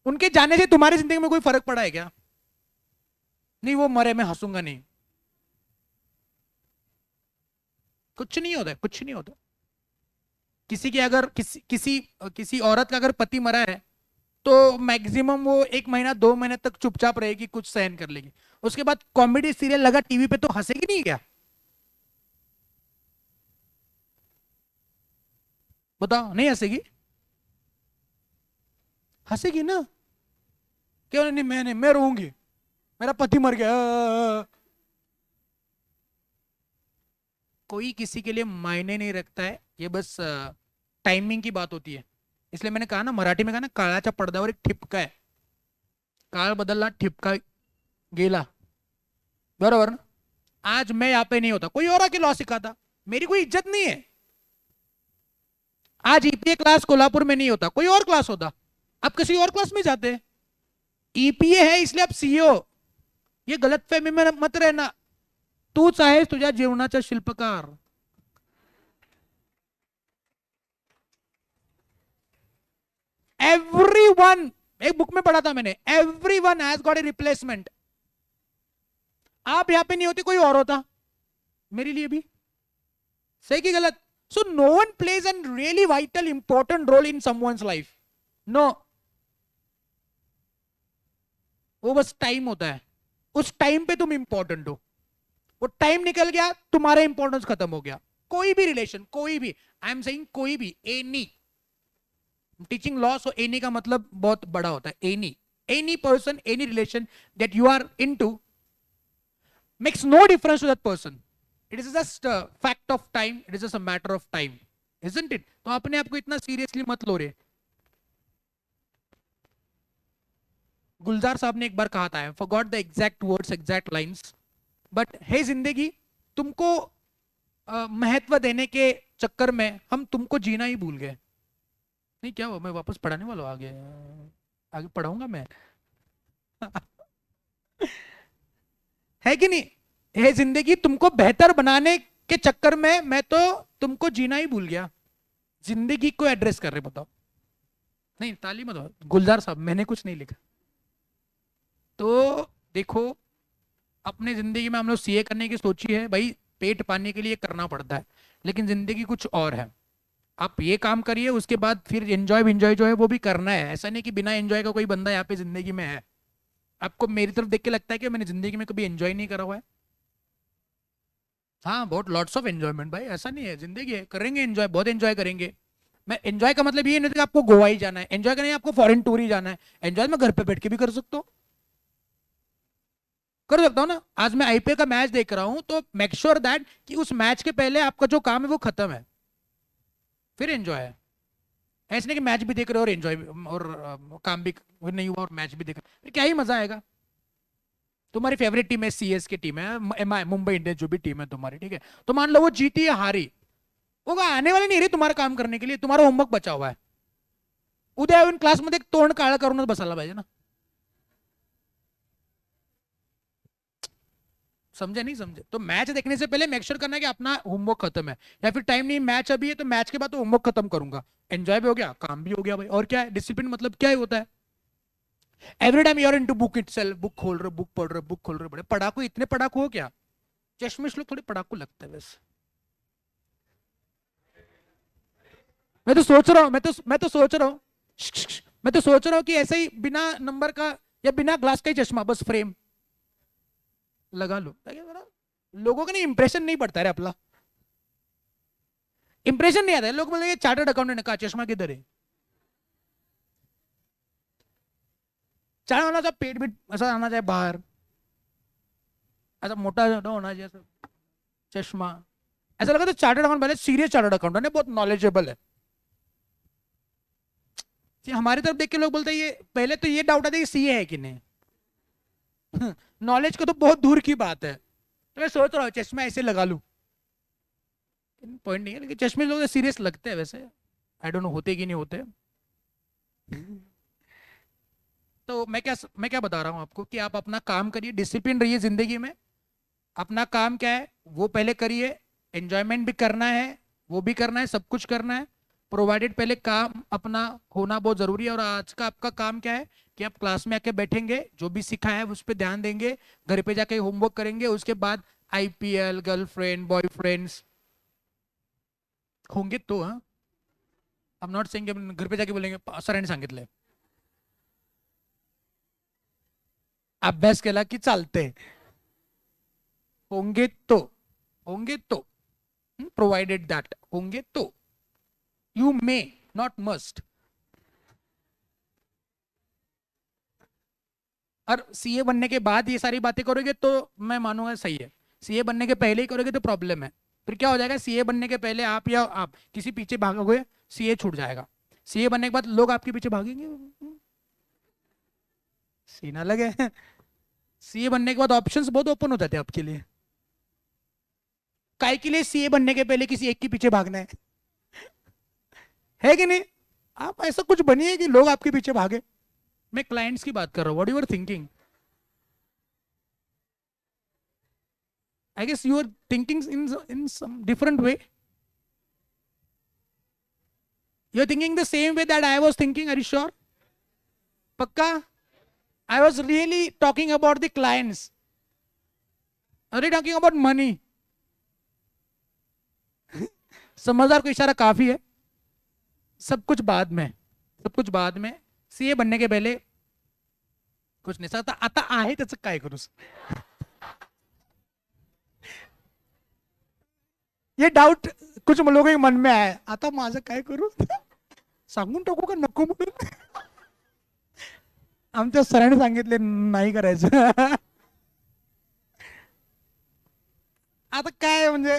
उनके जाने से तुम्हारी जिंदगी में कोई फर्क पड़ा है क्या. नहीं वो मरे मैं हंसूंगा नहीं. कुछ नहीं होता, कुछ नहीं होता. किसी के अगर किसी औरत का अगर पति मरा है तो मैक्सिमम वो 1 महीना 2 महीने तक चुपचाप रहेगी, कुछ सहन कर लेगी. उसके बाद कॉमेडी सीरियल लगा टीवी पे तो हंसेगी नहीं क्या. बताओ नहीं हंसेगी. हंसेगी ना. क्यों नहीं, मैं रोऊंगी, मेरा पति मर गया. कोई किसी के लिए मायने नहीं रखता है, ये बस टाइमिंग की बात होती है. इसलिए मैंने कहा ना, मराठी में कहा ना, काळाच्या पडद्यावर एक ठिपका है. काळ बदलला, ठिपका गेला. बरोबर ना. आज मैं यहाँ पे नहीं होता, कोई और आके लॉ सिखाता. मेरी कोई इज्जत नहीं है। आज ईपीए क्लास कोल्हापुर में नहीं होता, कोई और क्लास होता, आप किसी और क्लास में जाते। ईपीए है इसलिए आप सीईओ। ये गलतफहमी में मत रहना। तूच आहेस तुझ्या जीवनाचा शिल्पकार। एवरीवन, एक बुक में पढ़ा था मैंने, everyone has got a replacement. आप यहां पे नहीं होते, कोई और होता मेरे लिए भी। सही कि गलत? So no one plays an really vital important role in someone's life. No, वो बस टाइम होता है, उस टाइम पे तुम इंपॉर्टेंट हो। वो टाइम निकल गया, तुम्हारा इंपॉर्टेंस खत्म हो गया। कोई भी रिलेशन, कोई भी, आई एम सेइंग कोई भी, any teaching law, so any का मतलब बहुत बड़ा होता है। Any person, any relation that you are into makes no difference to that person. It is just a fact of time. It is just a matter of time, isn't it? तो अपने आप को इतना सीरियसली मत लो रे। गुलजार साहब ने एक बार कहा था, forgot the exact words, exact lines, but हे जिंदगी, तुमको महत्व देने के चक्कर में हम तुमको जीना ही भूल गए। नहीं क्या हुआ, मैं वापस पढ़ाने वाला हूं, आगे आगे पढ़ाऊंगा मैं। है कि नहीं? हे जिंदगी, तुमको बेहतर बनाने के चक्कर में मैं तो तुमको जीना ही भूल गया। जिंदगी को एड्रेस कर रहे, बताओ। नहीं ताली मत दो गुलजार साहब, मैंने कुछ नहीं लिखा। तो देखो, अपने जिंदगी में हम लोग सीए करने की सोची है भाई, पेट पाने के लिए करना पड़ता है, लेकिन जिंदगी कुछ और है। आप ये काम करिए, उसके बाद फिर एंजॉय जो है वो भी करना है। ऐसा नहीं कि बिना एंजॉय का कोई बंदा यहाँ पे जिंदगी में है। आपको मेरी तरफ देख के लगता है कि मैंने जिंदगी में कभी एंजॉय नहीं करा हुआ है? हाँ, बहुत लॉट्स ऑफ एंजॉयमेंट भाई, ऐसा नहीं है, जिंदगी है, करेंगे एंजॉय, बहुत एंजॉय करेंगे। मैं एंजॉय का मतलब ये नहीं था कि आपको गोवा ही जाना है, एंजॉय करना है आपको फॉरेन टूर ही जाना है। एंजॉय मैं घर पे बैठ के भी कर सकता हूँ, कर सकता हूँ ना। आज मैं आईपीएल का मैच देख रहा हूँ, तो मेक श्योर दैट कि उस मैच के पहले आपका जो काम है वो खत्म है, फिर एंजॉय है। ऐसे नहीं कि मैच भी देख रहे हो और एंजॉय और काम भी नहीं हुआ और मैच भी देख रहे हो, फिर क्या ही मजा आएगा। तुम्हारी फेवरेट टीम है, सीएस की टीम है, मुंबई इंडियंस, जो भी टीम है तुम्हारी, ठीक है, तो मान लो वो जीती या हारी, वो आने वाले नहीं रही तुम्हारा काम करने के लिए, तुम्हारा होमवर्क बचा हुआ है। उद्या येऊन क्लासमध्ये तोंड काळं करूनच बसायला पाहिजे ना। समझे नहीं समझे? तो मैच देखने से पहले मेक श्योर करना है कि अपना होमवर्क खत्म है, या फिर टाइम नहीं, मैच अभी है तो मैच के बाद तो होमवर्क खत्म करूंगा। एंजॉय भी हो गया, काम भी हो गया भाई, और क्या है? डिसिप्लिन मतलब क्या ही होता है? Every time you're into book itself, book खोल रहे, बुक पढ़ रहे, बुक खोल रहे, बड़े पढ़ाकू, इतने पढ़ाकू हो क्या? चश्मिश लोग थोड़े पढ़ाकू लगते हैं वैसे। मैं तो सोच रहा हूँ, मैं तो सोच रहा हूँ, मैं तो सोच रहा हूँ कि ऐसे ही बिना नंबर का या बिना ग्लास का ही चश्मा, बस फ्रेम लगा लो, लोगों का नहीं इंप्रेशन नहीं पड़ता है अपना, इंप्रेशन नहीं आता है। लोग बोलेंगे चार्टर्ड अकाउंटेंट का चश्मा किधर है? चाहे होना चाहिए, पेट भी ऐसा आना चाहिए बाहर, ऐसा मोटा होना चाहिए चश्मा, ऐसा लगा तो चार्टर्ड अकाउंट, पहले सीरियस चार्टर्ड अकाउंटेंट है, बहुत नॉलेजेबल है। हमारी तरफ देख के लोग बोलते हैं, ये पहले तो ये डाउट आता है कि सीए है कि नहीं। नॉलेज को तो बहुत दूर की बात है। तो मैं सोच रहा हूँ चश्मा ऐसे लगा लूं, पॉइंट नहीं है, लेकिन चश्मे लोग सीरियस लगते हैं वैसे, आई डोंट नो होते कि नहीं होते। तो मैं क्या बता रहा हूँ आपको कि आप अपना काम करिए, डिसिप्लिन रहिए जिंदगी में। अपना काम क्या है वो पहले करिए, एंजॉयमेंट भी करना है, वो भी करना है, सब कुछ करना है, प्रोवाइडेड पहले काम अपना होना बहुत जरूरी है। और आज का आपका काम क्या है कि आप क्लास में आके बैठेंगे, जो भी सीखा है उस पर ध्यान देंगे, घर पे जाके होमवर्क करेंगे, उसके बाद आईपीएल, गर्लफ्रेंड, बॉयफ्रेंड्स होंगे तो, हाँ, आई एम नॉट सेइंग घर पे जाके बोलेंगे सरांनी सांगितलंय, अभ्यास केला की चालते, होंगे तो, होंगे तो, प्रोवाइडेड दैट होंगे तो, यू मे नॉट मस्ट। और सीए बनने के बाद ये सारी बातें करोगे तो मैं मानूंगा सही है, सीए बनने के पहले ही करोगे तो प्रॉब्लम है। फिर क्या हो जाएगा, सीए बनने के पहले आप या आप किसी पीछे भागोगे, सीए छूट जाएगा। सीए बनने के बाद लोग आपके पीछे भागेंगे, सीना लगे। सीए बनने के बाद ऑप्शंस बहुत ओपन हो जाते हैं आपके लिए। काय के लिए सीए बनने के पहले किसी एक के पीछे भागना है कि नहीं? आप ऐसा कुछ बनिए कि लोग आपके पीछे भागे। मैं क्लाइंट्स की बात कर रहा हूं, what you are thinking? I guess you are thinking in some different way. You are thinking the same way that I was thinking, are you sure? पक्का? I was really talking about the clients, are you talking about money? समझदार को इशारा काफी है। सब कुछ बाद में, सब कुछ बाद में। सीए बनने के पहले कुछ नाही आता, आता आहे त्याचं काय करूस? ये डाऊट कुछ लोगों के मन में आहे, आता माझं काय करू? सांगून टाकू का नको म्हणून? आमच्या सरांनी सांगितले नाही करायचं. आता काय म्हणजे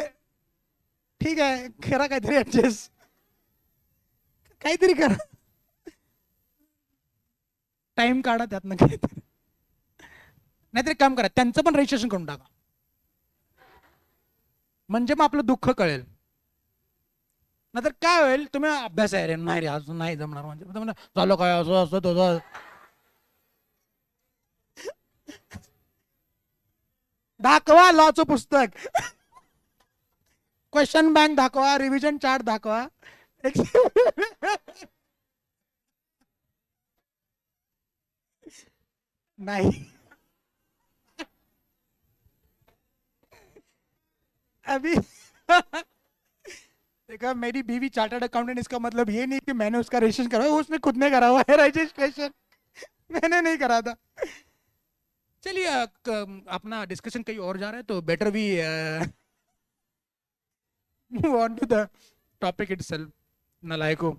ठीक आहे, करा काहीतरी ऍडजस्ट, काहीतरी करा, टाइम काढा त्यातनं काहीतरी. नाहीतरी काम करा, त्यांचं पण रजिस्ट्रेशन करून टाका, म्हणजे मग आपलं दुःख कळेल. नाहीतर काय होईल, तुम्ही अभ्यास आहे रे, नाही रे अजून नाही जमणार, म्हणजे झालं काय असं असं तसं. दाखवा लॉचं पुस्तक, क्वेश्चन बँक दाखवा, रिव्हिजन चार्ट दाखवा. नहीं अभी देखा, मेरी बीवी चार्टर्ड अकाउंटेंट, इसका मतलब ये नहीं कि मैंने उसका रजिस्ट्रेशन करा, उसने खुद ने करा हुआ है रजिस्ट्रेशन, मैंने नहीं करा था. चलिए अपना डिस्कशन कहीं और जा रहा है, तो better we move on to the topic itself. नालायको.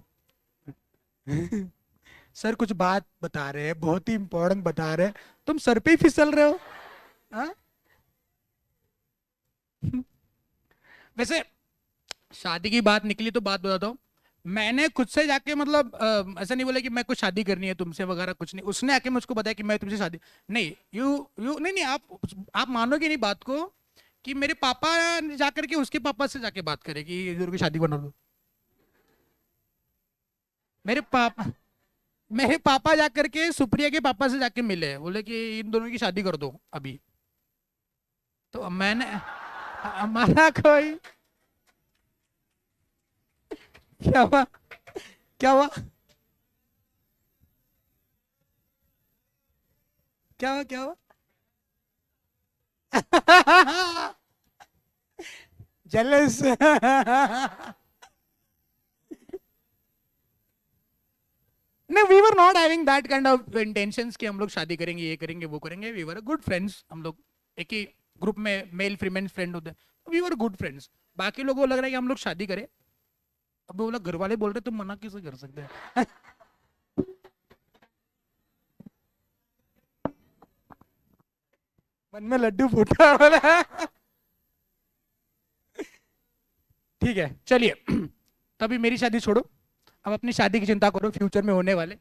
सर कुछ बात बता रहे हैं, बहुत ही इंपॉर्टेंट बता रहे हैं, तुम सर पे ही फिसल रहे हो. हाँ? वैसे शादी की बात निकली तो बात बताता हूँ. मैंने खुद से जाके मतलब ऐसा नहीं बोला कि मैं कुछ शादी करनी है तुमसे वगैरह, कुछ नहीं. उसने आके मुझको बताया कि मैं तुमसे शादी नहीं. यू यू नहीं नहीं, आप मानोगे नहीं बात को, कि मेरे पापा ने जाकर के उसके पापा से जाके बात करे कि इधर की शादी बना दो. मेरे पापा जाकर के सुप्रिया के पापा से जाके मिले, बोले कि इन दोनों की शादी कर दो अभी. तो मैंने, हमारा कोई क्या हुआ, क्या हुआ, क्या हुआ, क्या हुआ? जेलस. नहीं, we were not having that kind of intentions कि हम लोग शादी करेंगे, ये करेंगे, वो करेंगे. We were good friends. हम लोग एक ही ग्रुप में मेल फीमेल फ्रेंड होते हैं, वी वर गुड फ्रेंड्स. बाकी लोगों को लग रहा है कि हम लोग शादी करें. अब बोला, घर वाले बोल रहे तुम मना कैसे कर सकते हैं? मन में लड्डू फूटा वाला. ठीक है चलिए, तभी मेरी शादी छोड़ो, अब अपनी शादी की चिंता करो, फ्यूचर में होने वाले.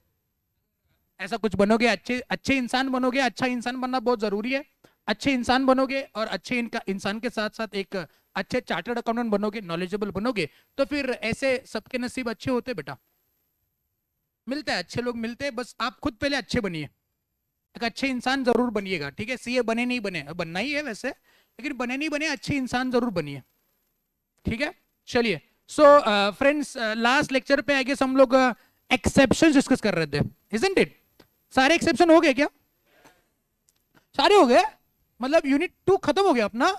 ऐसा कुछ बनोगे, अच्छे अच्छे इंसान बनोगे. अच्छा इंसान बनना बहुत जरूरी है. अच्छे इंसान बनोगे और अच्छे इंसान के साथ साथ एक अच्छे चार्टर्ड अकाउंटेंट बनोगे, नॉलेजेबल बनोगे, तो फिर ऐसे सबके नसीब अच्छे होते बेटा. मिलते हैं, अच्छे लोग मिलते हैं. बस आप खुद पहले अच्छे बनिए, एक अच्छे इंसान जरूर बनिएगा. ठीक है, सीए बने नहीं बने, बनना ही है वैसे, लेकिन बने नहीं बने अच्छे इंसान जरूर बनिए. ठीक है चलिए. सो फ्रेंड्स, लास्ट लेक्चर पे आई गेस हम लोग एक्सेप्शन डिस्कस कर रहे थे, इजंट इट? सारे एक्सेप्शन हो गए क्या? सारे हो गए, मतलब यूनिट 2 खत्म हो गया अपना.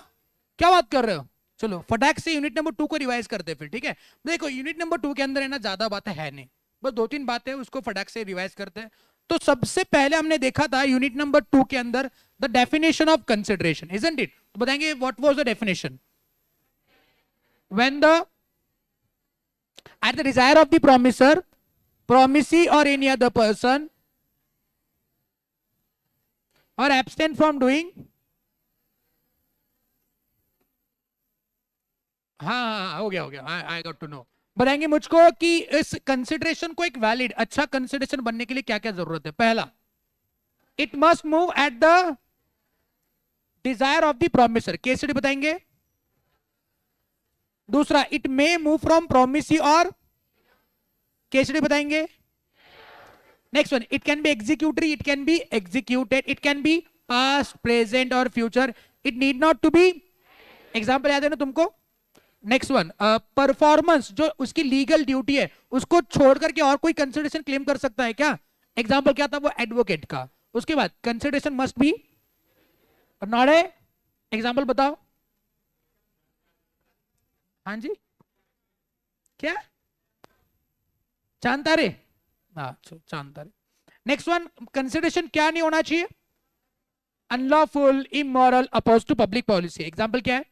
क्या बात कर रहे हो? चलो फटाक से यूनिट नंबर 2 को रिवाइज करते हैं फिर. ठीक है, देखो यूनिट नंबर 2 के अंदर है ना, ज्यादा बातें है नहीं, बस 2-3 बातें, उसको फटाक से रिवाइज करते हैं. तो सबसे पहले हमने देखा था यूनिट नंबर 2 के अंदर the definition of consideration, isn't it? तो बताएंगे what was the definition? When the at the desire of the promiser, promisee or any other person, or abstain from doing. हाँ हो गया हो गया, आई गॉट टू नो. बताएंगे मुझको कि इस कंसिडरेशन को एक वैलिड अच्छा कंसिडरेशन बनने के लिए क्या क्या जरूरत है. पहला, it must move at the desire of the promisor. Case study बताएंगे. दूसरा, it may move from promisee और केसरी बताएंगे। Next one, it can be executory, it can be executed, it can be past present और future, it need not to be. Example याद है ना तुमको। नेक्स्ट वन, परफॉर्मेंस, जो उसकी लीगल ड्यूटी है उसको छोड़ करके और कोई कंसिडरेशन क्लेम कर सकता है क्या? एग्जाम्पल क्या था वो एडवोकेट का। उसके बाद consideration must be not a. Example बताओ। हाँ जी, क्या? चांद तारे, हाँ चांद तारे। नेक्स्ट वन, कंसिडरेशन क्या नहीं होना चाहिए? Unlawful, immoral, oppose to public policy. Example क्या है?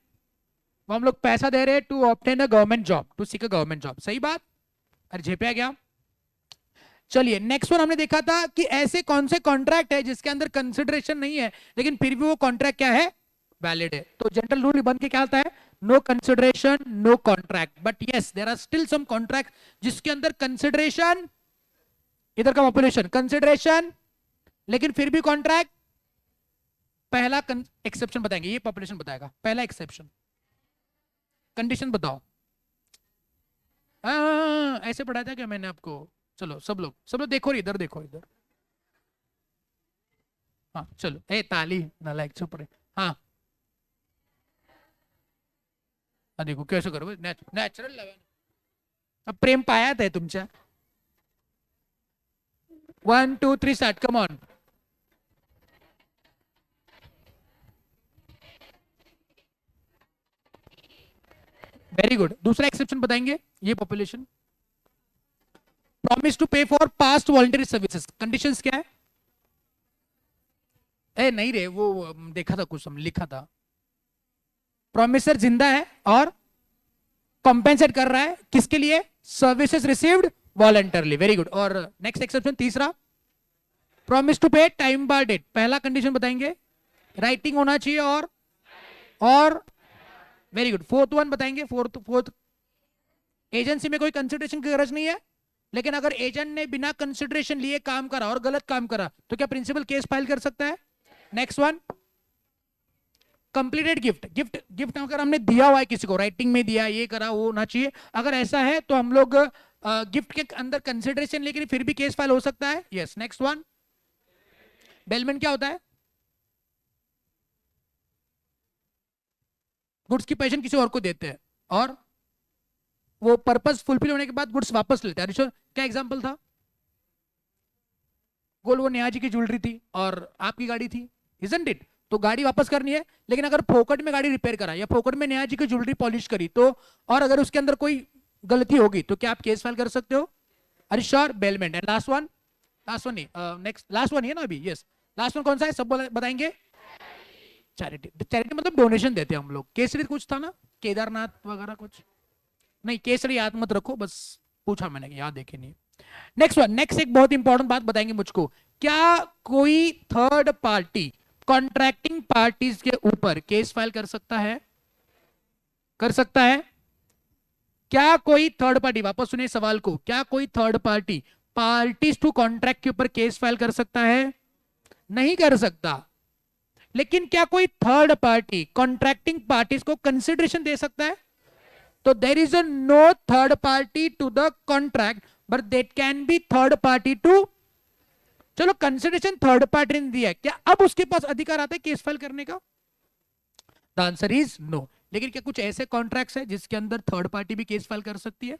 वो हम लोग पैसा दे रहे हैं to obtain a government job, to seek a government job. सही बात? अरे झेपे आ गया। चलिए नेक्स्ट वन, हमने देखा था कि ऐसे कौन से कॉन्ट्रैक्ट है जिसके अंदर कंसिडरेशन नहीं है लेकिन फिर भी वो कॉन्ट्रैक्ट क्या है? वैलिड है। तो जनरल रूल बन के क्या आता है? No consideration no contract. But yes, there are still some contract जिसके अंदर कंसिडरेशन, इधर का पॉपुलेशन कंसिडरेशन लेकिन फिर भी कॉन्ट्रैक्ट। पहला एक्सेप्शन बताएंगे, ये पॉपुलेशन बताएगा। पहला एक्सेप्शन, कंडीशन बताओ। ऐसे पढ़ाया था क्या मैंने आपको? चलो सब लोग देखो इधर, देखो इधर। हाँ चलो, ए ताली नालायक, चुप रहे। हाँ देखो कैसे करो, नॅचरल लेवल। अब प्रेम पायात आहे तुमच्या। 1 2 3 start, come on. Very good. दूसरा एक्सेप्शन बताएंगे, ये पॉपुलेशन। प्रॉमिस टू पे for past voluntary services, conditions क्या है? ए नहीं रे, वो देखा था कुछ, हम लिखा था। प्रोमिसर जिंदा है और कॉम्पेंसेट कर रहा है किसके लिए? Services received voluntarily. Very good. और नेक्स्ट एक्सेप्शन तीसरा, प्रॉमिस टू पे टाइम बार डेट। पहला कंडीशन बताएंगे, राइटिंग होना चाहिए और वेरी गुड। फोर्थ वन बताएंगे, फोर्थ एजेंसी में कोई कंसिडरेशन की गरज नहीं है, लेकिन अगर एजेंट ने बिना कंसिडरेशन लिए काम करा और गलत काम करा तो क्या प्रिंसिपल केस फाइल कर सकता है? Next one, completed gift. Gift अगर हमने दिया हुआ है किसी को, राइटिंग में दिया, ये करा, वो होना चाहिए। अगर ऐसा है तो हम लोग गिफ्ट के अंदर कंसिडरेशन लेकिन फिर भी केस फाइल हो सकता है। यस। नेक्स्ट वन, बेलमेंट क्या होता है? गुड्स की पोजीशन किसी और को देते हैं और वो पर्पस फुलफिल होने के बाद गुड्स वापस लेते हैं। क्या एग्जांपल था? गोल, वो नेहा जी की ज्वेलरी थी और आपकी गाड़ी थी, इजंट इट? तो गाड़ी वापस करनी है, लेकिन अगर फोकट में गाड़ी रिपेयर करा या फोकट में नेहा जी की ज्वेलरी पॉलिश करी तो, और अगर उसके अंदर कोई गलती होगी तो क्या आप केस फाइल कर सकते हो? अरे sure, bailment. And last one नहीं, नेक्स्ट लास्ट वन है ना अभी। यस, लास्ट वन कौन सा है? सब बताएंगे। चैरिटी। चैरिटी मतलब डोनेशन देते हैं हम लोग। केसरी कुछ था ना, केदारनाथ वगैरह कुछ? नहीं, केसरी याद मत रखो, बस पूछा मैंने, याद है कि नहीं। नेक्स्ट वन, नेक्स्ट एक बहुत इंपॉर्टेंट बात बताएंगे मुझको। क्या कोई थर्ड पार्टी कॉन्ट्रैक्टिंग पार्टीज के ऊपर केस फाइल कर सकता है? कर सकता है? क्या कोई थर्ड पार्टी, वापस सुनिए सवाल को, क्या कोई third party parties to contract के ऊपर केस फाइल कर सकता है? नहीं कर सकता। लेकिन क्या कोई थर्ड पार्टी कॉन्ट्रैक्टिंग पार्टीज को कंसिडरेशन दे सकता है? तो there is a no third party to the contract, but that can be third party too. चलो कंसिडरेशन थर्ड पार्टी ने दिया है, क्या अब उसके पास अधिकार आता है केस फाइल करने का? The answer is no. लेकिन क्या कुछ ऐसे कॉन्ट्रैक्ट्स है जिसके अंदर थर्ड पार्टी भी केस फाइल कर सकती है?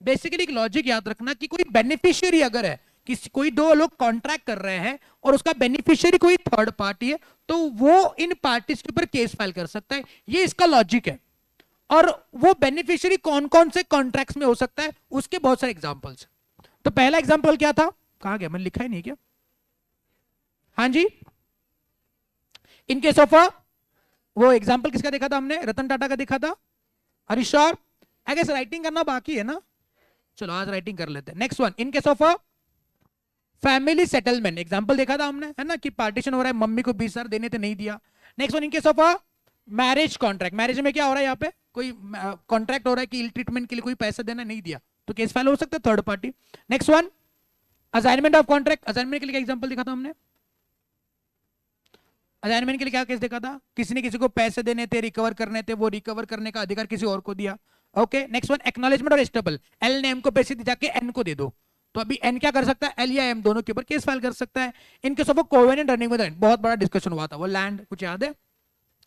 बेसिकली एक लॉजिक याद रखना कि कोई बेनिफिशियरी अगर है, किसी कोई दो लोग कॉन्ट्रैक्ट कर रहे हैं और उसका बेनिफिशियरी कोई थर्ड पार्टी है, तो वो इन पार्टीज के ऊपर केस फाइल कर सकता है। ये इसका लॉजिक है। और वो बेनिफिशियरी कौन कौन से कॉन्ट्रैक्ट्स में हो सकता है, उसके बहुत सारे एग्जांपल्स। तो पहला एग्जांपल क्या था? कहां गया, मैंने लिखा ही नहीं क्या? हाँ जी, इन केस ऑफ, वो एग्जांपल किसका देखा था हमने? रतन टाटा का देखा था। अरे श्योर? आई गेस राइटिंग करना बाकी है ना, चलो आज राइटिंग कर लेते हैं। Next one, in case of family settlement, example देखा था हमने, है ना, कि पार्टीशन हो रहा है, मम्मी को 20,000 देने थे, नहीं दिया। Next one, in case of marriage contract, marriage में क्या हो रहा है, यहाँ पे कोई कॉन्ट्रैक्ट हो रहा है कि इल ट्रीटमेंट के लिए कोई पैसा देना, नहीं दिया, तो केस फाइल हो सकता है third party. Next one, assignment of contract, assignment के लिए क्या एग्जांपल देखा था हमने? असाइनमेंट के लिए क्या केस देखा था? किसी ने किसी को पैसे देने थे, रिकवर करने थे, वो रिकवर करने का अधिकार किसी और को दिया। ओके नेक्स्ट वन एक्नॉलेजमेंट और एस्टेबल, एल ने एम को पैसे दी जाके एन को दे दो, तो अभी एन क्या कर सकता है, एल या एम दोनों के ऊपर केस फाइल कर सकता है। इनके सब कोवेनेंट रनिंग विद, बहुत बड़ा डिस्कशन हुआ था, वो लैंड कुछ याद है,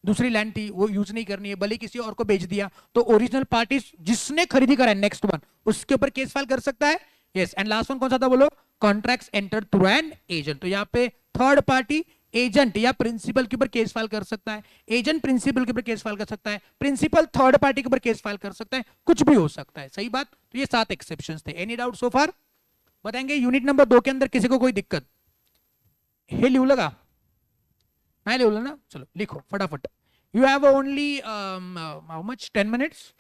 दूसरी लैंड थी वो यूज नहीं करनी है, भले किसी और को बेच दिया, तो ओरिजिनल पार्टी जिसने खरीदी करा है नेक्स्ट वन उसके ऊपर केस फाइल कर सकता है। यस एंड लास्ट वन कौन सा था बोलो, contracts enter through an agent, तो यहाँ पे थर्ड पार्टी एजेंट या प्रिंसिपल के ऊपर केस फाइल कर सकता है, एजेंट प्रिंसिपल के ऊपर केस फाइल कर सकता है, प्रिंसिपल थर्ड पार्टी के ऊपर केस फाइल कर सकता है, कुछ भी हो सकता है, सही बात। तो ये 7 एक्सेप्शंस थे। एनी डाउट सो फार, बताएंगे यूनिट नंबर 2 के अंदर किसी को कोई दिक्कत, हे लिहू लगा, नाही लिहलं ना, चलो लिखो फटाफट। You have only how much, 10 minutes?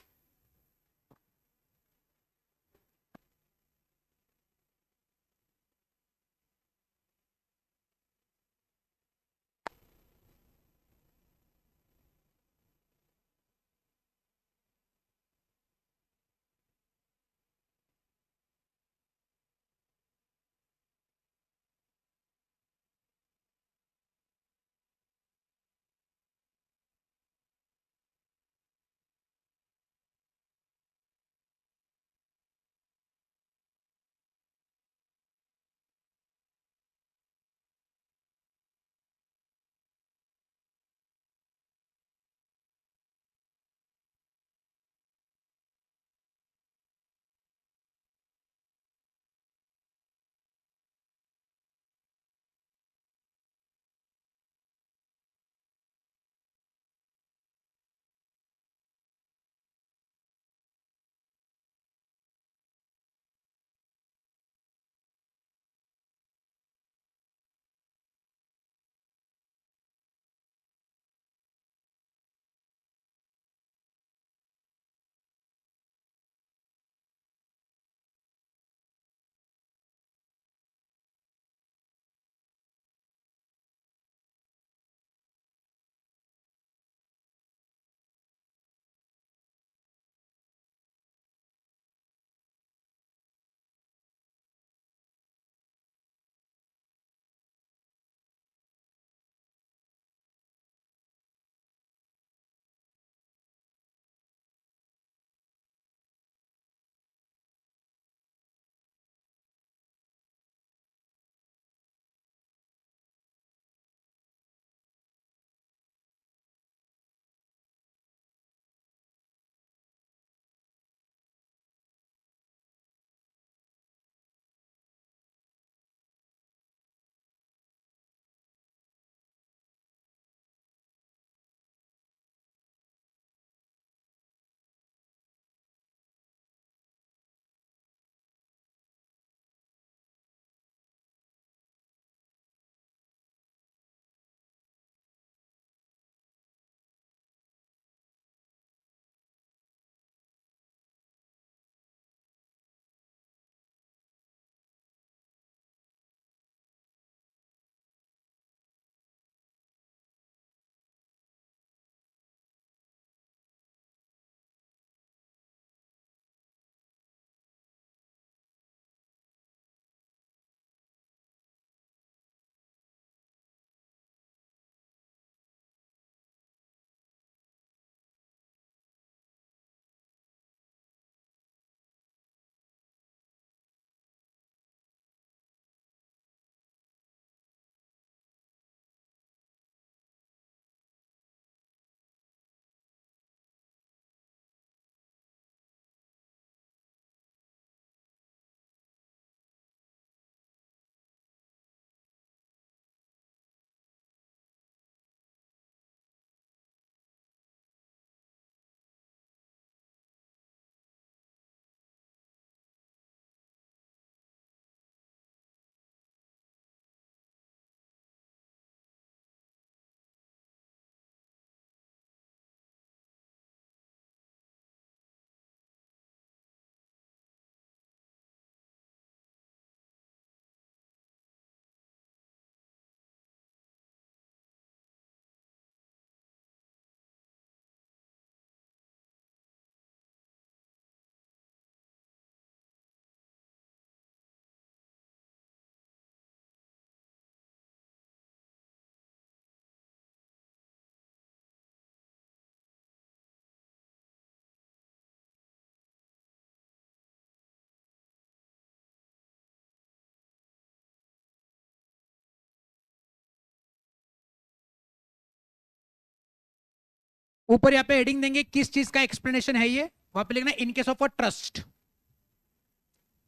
ऊपर यहाँ पे हेडिंग देंगे, किस चीज का एक्सप्लेनेशन है ये, वहां पे लिखना in case of a trust,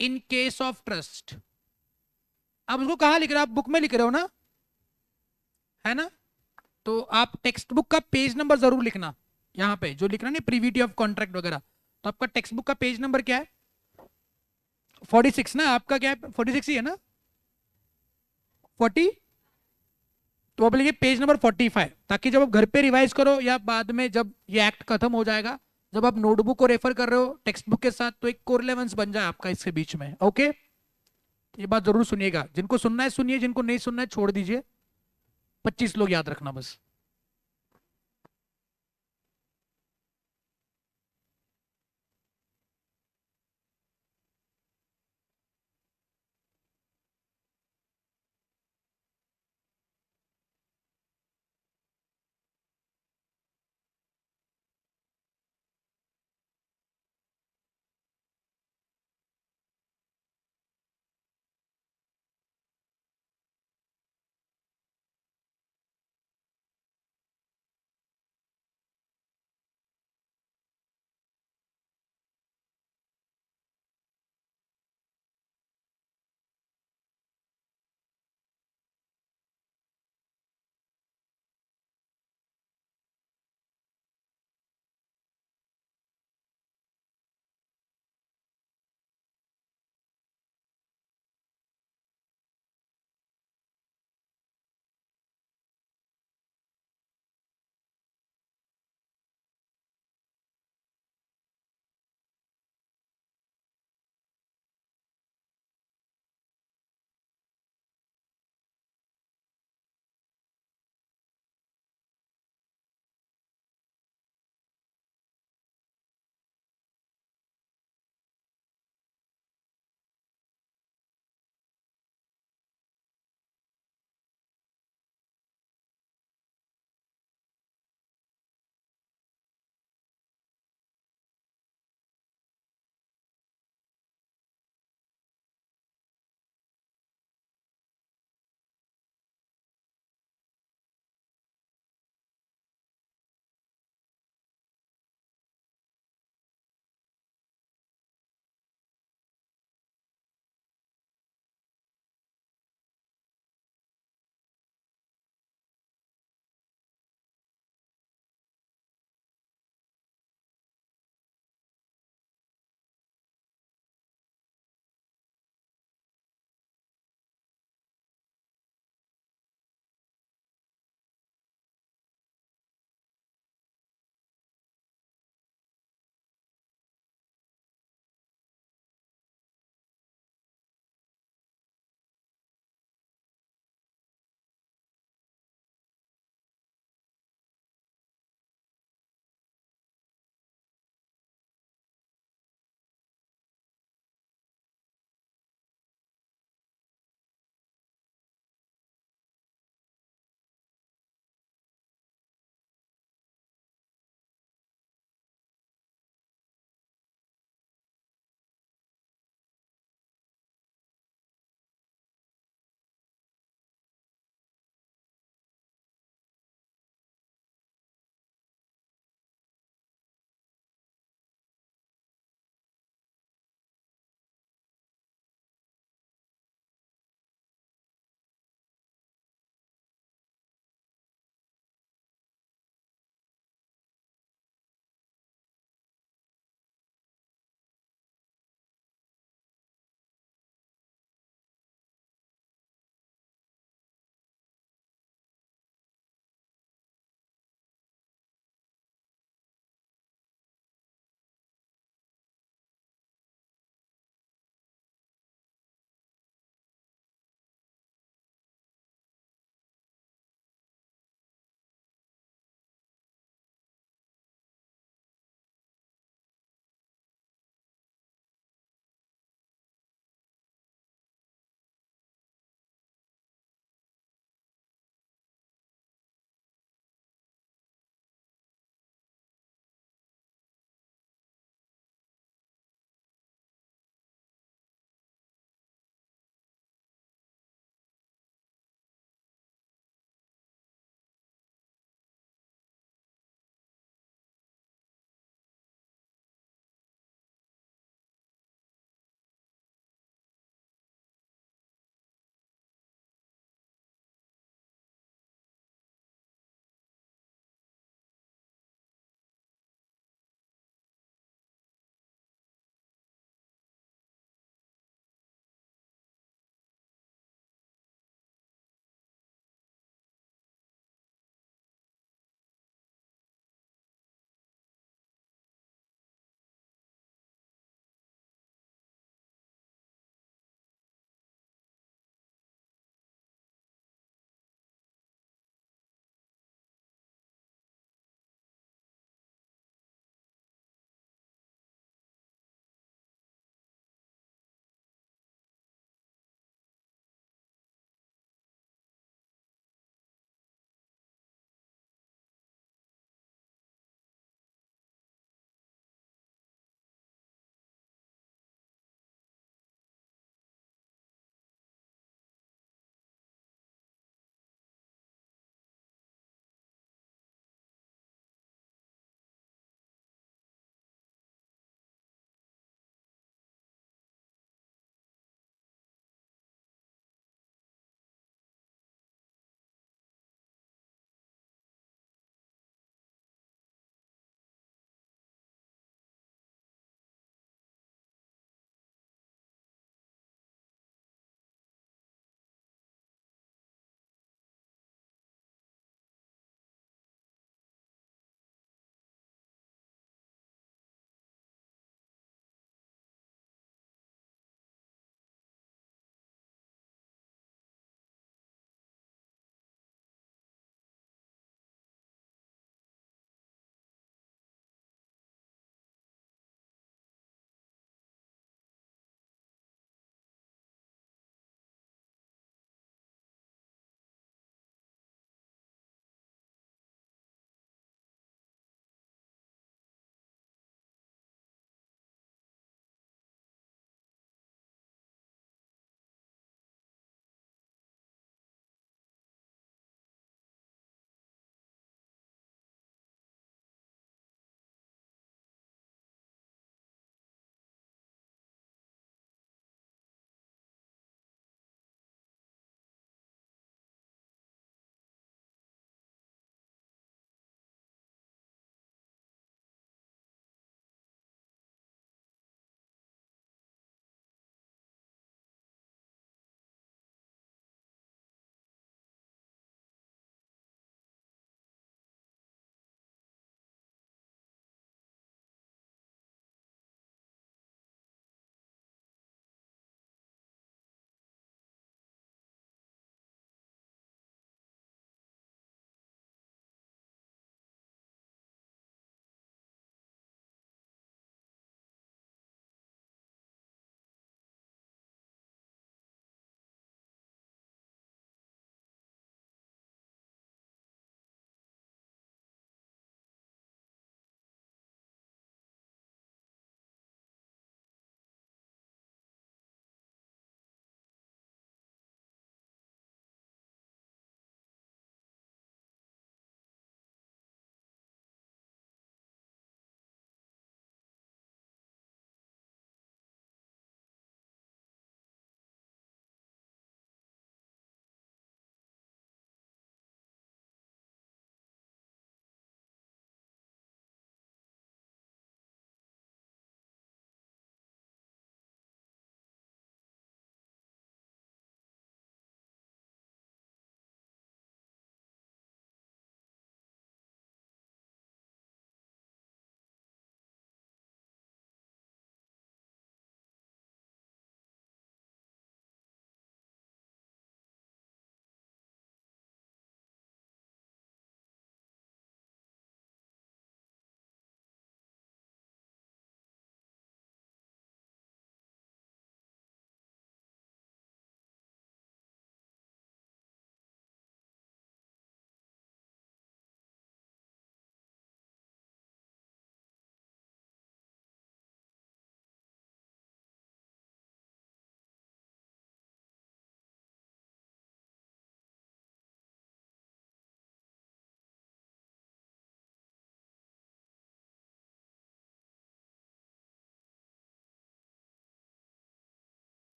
in case of trust. आप उसको कहाँ लिख रहे हो, आप बुक में लिख रहे हो ना, है ना? तो आप टेक्स्ट बुक का पेज नंबर जरूर लिखना, यहाँ पे जो लिखना नहीं प्रीविटी ऑफ कॉन्ट्रैक्ट वगैरह। तो आपका टेक्स्ट बुक का पेज नंबर क्या है? 46 ना, आपका क्या है? 46 ही है ना? 40। तो आप लिखिए पेज नंबर 45, ताकि जब आप घर पे रिवाइज करो या बाद में जब ये एक्ट खत्म हो जाएगा, जब आप नोटबुक को रेफर कर रहे हो टेक्स्ट बुक के साथ, तो एक कोरिलेवेंस बन जाए आपका इसके बीच में। ओके, ये बात जरूर सुनिएगा, जिनको सुनना है सुनिए, जिनको नहीं सुनना है छोड़ दीजिए। 25 लोग याद रखना बस।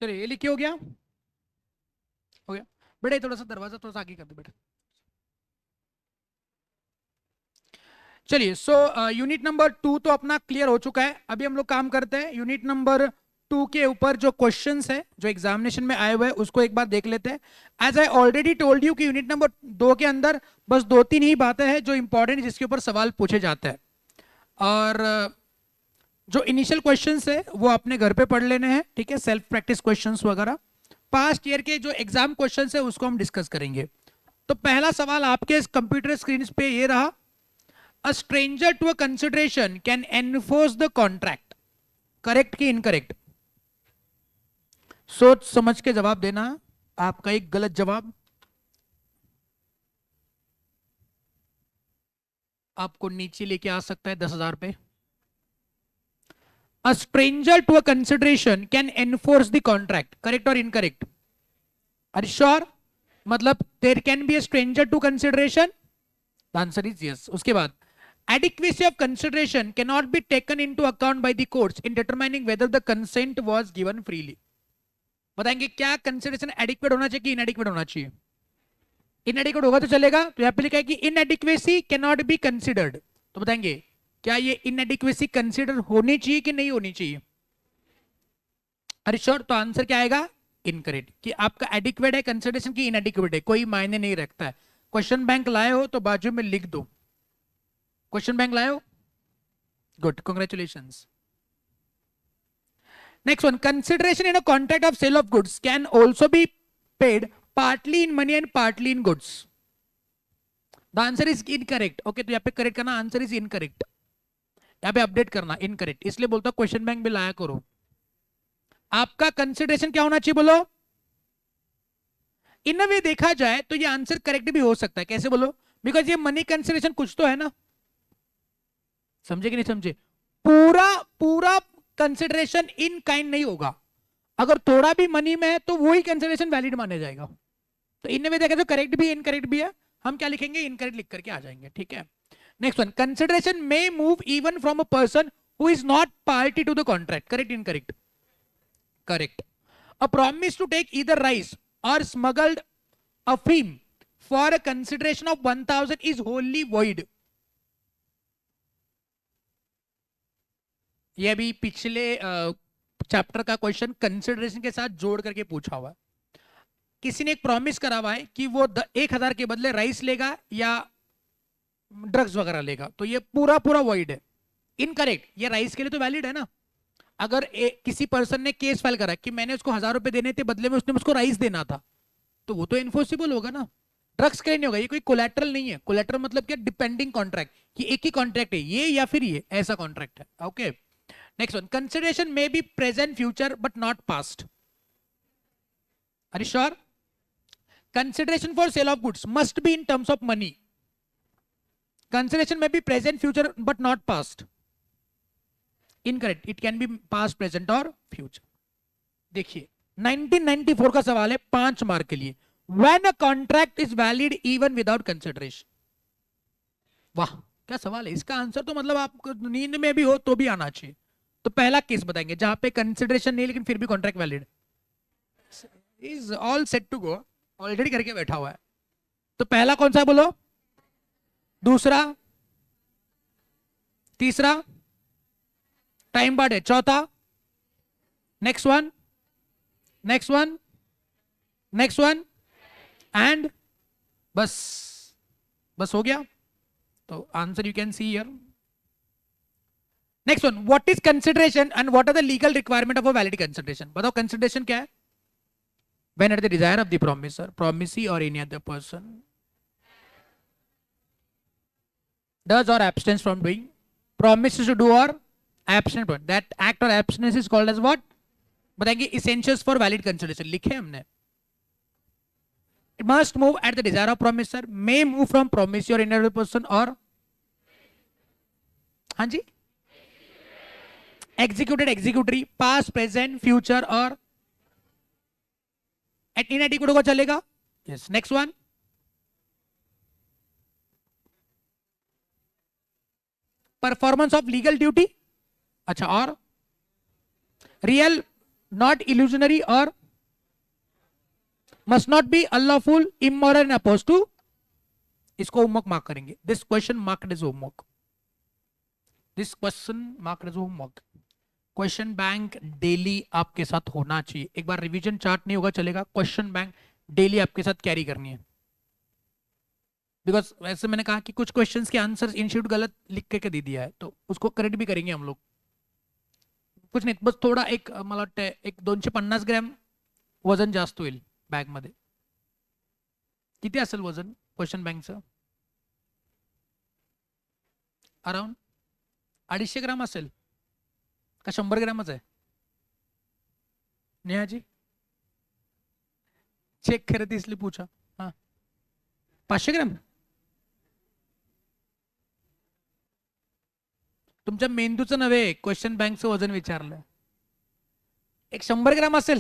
चलिए ये लिखिए, हो गया बेटा। ये थोड़ा सा दरवाजा थोड़ा सा आगे कर दो बेटा। चलिए सो यूनिट नंबर 2 तो अपना क्लियर हो चुका है। अभी हम लोग काम करते हैं यूनिट नंबर 2 के ऊपर जो क्वेश्चंस है जो एग्जामिनेशन में आए हुए हैं उसको एक बार देख लेते हैं। As I already told you कि यूनिट नंबर 2 के अंदर बस 2-3 ही बातें हैं जो इंपॉर्टेंट जिसके ऊपर सवाल पूछे जाते हैं। और जो इनिशियल क्वेश्चंस है वो अपने घर पे पढ़ लेने हैं, ठीक है, सेल्फ प्रैक्टिस क्वेश्चंस वगैरह। पास्ट ईयर के जो एग्जाम क्वेश्चंस है उसको हम डिस्कस करेंगे। तो पहला सवाल आपके कंप्यूटर स्क्रीन पे ये रहा, A stranger to a consideration can enforce the contract. Correct कि इनकरेक्ट? सोच समझ के जवाब देना। आपका एक गलत जवाब आपको नीचे लेके आ सकता है 10,000 पे। A stranger to a consideration can enforce the contract. Correct और इनकरेक्ट? Are you sure? मतलब there can be a stranger to consideration? The answer is yes. उसके बाद adequacy of consideration cannot be taken into account by the courts in determining whether the consent was given freely. बताएंगे क्या consideration adequate होना चाहिए कि इनएडिक्वेट होना चाहिए? इनएडिक्वेट होगा तो चलेगा, तो यहां पे लिखा है कि inadequacy can not be considered. तो बताएंगे क्या ये इनएडिक्वेसी कंसिडर होनी चाहिए कि नहीं होनी चाहिए? अरे श्योर, तो आंसर क्या आएगा? इनकरेक्ट। कि आपका एडिक्वेट है कंसिडरेशन की इनएडिक्वेट है, कोई मायने नहीं रखता है। क्वेश्चन बैंक लाए हो तो बाजू में लिख दो, क्वेश्चन बैंक लाए हो, good, congratulations. Next one, consideration in a contract of sale of goods can also be paid partly in money and partly in goods. The answer is incorrect. Okay, तो यहाँ पे करेक्ट करना, answer is incorrect. यहाँ पे update करना incorrect, इसलिए बोलता हूं क्वेश्चन बैंक भी लाया करो। आपका कंसिडरेशन क्या होना चाहिए बोलो? इन अ वे देखा जाए तो ये आंसर करेक्ट भी हो सकता है। कैसे बोलो? बिकॉज ये मनी कंसिडरेशन कुछ तो है ना, समझे कि नहीं समझे? पूरा पूरा कंसिडरेशन इन काइंड नहीं होगा, अगर थोड़ा भी मनी में है तो वही कंसिडरेशन वैलिड माना जाएगा। तो इन वे देखा तो करेक्ट भी है इनकरेक्ट भी है, हम क्या लिखेंगे? इनकरेक्ट लिख करके आ जाएंगे, ठीक है। Next one, consideration may move even from a person who is not party to the contract. Correct incorrect? Correct. A promise to take either rice or smuggled अफीम for a consideration of 1,000 is wholly void. ये अभी पिछले chapter का question consideration के साथ जोड़ करके पूछा हुआ है। किसी ने एक प्रॉमिस करा हुआ है कि वो 1,000 के बदले राइस लेगा या ड्रग्स वगैरह लेगा, तो ये पूरा पूरा वॉइड है, इनकरेक्ट। ये राइस के लिए तो वैलिड है ना। अगर किसी पर्सन ने केस फाइल करा कि मैंने उसको 1,000 रुपए देने थे, बदले में उसने मुझको राइस देना था, तो वो तो इन्फोर्सिबल होगा ना। ड्रग्स के लिए नहीं होगा, ये कोई कोलैटरल नहीं है। कोलैटरल मतलब क्या? डिपेंडिंग कॉन्ट्रैक्ट, कि एक ही कॉन्ट्रैक्ट है, ये या फिर ये, ऐसा कॉन्ट्रैक्ट है। Okay, next one, consideration may be present future but not past. Are you sure? Consideration for sale of goods must be in terms of money. Consideration may be present future but not past. Incorrect, it can be past, present or future. देखिए 1994 का सवाल है 5 mark के लिए। When a contract is valid even without consideration. वाह क्या सवाल है, इसका आंसर तो मतलब आप नींद में भी हो तो भी आना चाहिए। तो पहला केस बताएंगे जहां पे कंसिडरेशन नहीं लेकिन फिर भी contract valid, is all set to go, already करके बैठा हुआ है। तो पहला कौन सा बोलो? दूसरा, तीसरा, टाइम बार्ड है, चौथा, next one, next one, next one and बस, बस हो गया। तो answer you can see here. Next one, what is consideration and what are the legal requirement of a valid consideration? बताओ कंसिडरेशन क्या है? When at the desire of the promisor, promisee or any other person does or abstains from doing, promises to do or abstain from, that act or abstinence is called as what? बताएंगे essentials for valid consideration लिखे हमने। It must move at the desire of promisor, may move from promisee or any other person, or हाँ जी, executed, executory, past, present, future और inadequate होगा चलेगा। Yes, next one, performance of legal duty. अच्छा, और real not illusionary और must not be unlawful, immoral and oppose to, इसको homework mark करेंगे. This question marked as homework. This question marked as homework. Question bank daily आपके साथ होना चाहिए. एक बार रिवीजन चार्ट नहीं होगा चलेगा, क्वेश्चन बैंक डेली आपके साथ कैरी करनी है. बिकॉज वैसे मैंने कहा कि कुछ क्वेश्चंस के आंसर इंस्टीट्यूट गलत लिख के दे दिया है, तो उसको करेक्ट भी करेंगे हम लोग. कुछ नाही, बस थोडा एक मला वाटतं एक 250 ग्रॅम वजन जास्त होईल बॅग मध्ये. किती असेल वजन क्वेश्चन बँकचं? अराउंड 250 ग्राम असेल का 100 ग्रॅमच आहे? नेहाजी चेक करत इसलिए पूछा. हाँ 500 ग्रॅम. तुमच्या मेंदूचं नव्हे, क्वेश्चन बँकचं वजन विचारलं. एक 100 ग्रॅम असेल,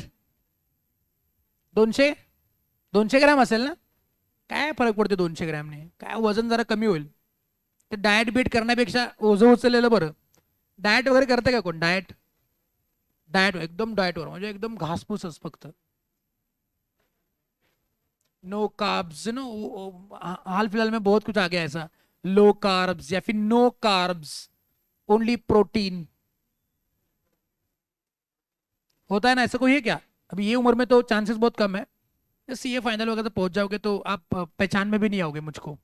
200 ग्रॅम असेल ना. काय फरक पडतो 200 ग्रॅमने? काय वजन जरा कमी होईल. ते डाएट बीट करण्यापेक्षा ओझं उचललेलं बरं. डाएट वगैरे करते का कोण? डाएट डाएट एकदम डाएटवर म्हणजे एकदम घासपूसच फक्त. No carbs no. हाल फिलहाल में बहुत कुछ आ गया ऐसा, लो कार्ब्स या फिर नो कार्ब्स, ओनली प्रोटीन. होता है ना ऐसा? कोई है क्या? अभी ये उम्र में तो चांसेस बहुत कम है. सीए फाइनल वगैरह तो पहुंच जाओगे तो आप पहचान में भी नहीं आओगे मुझको.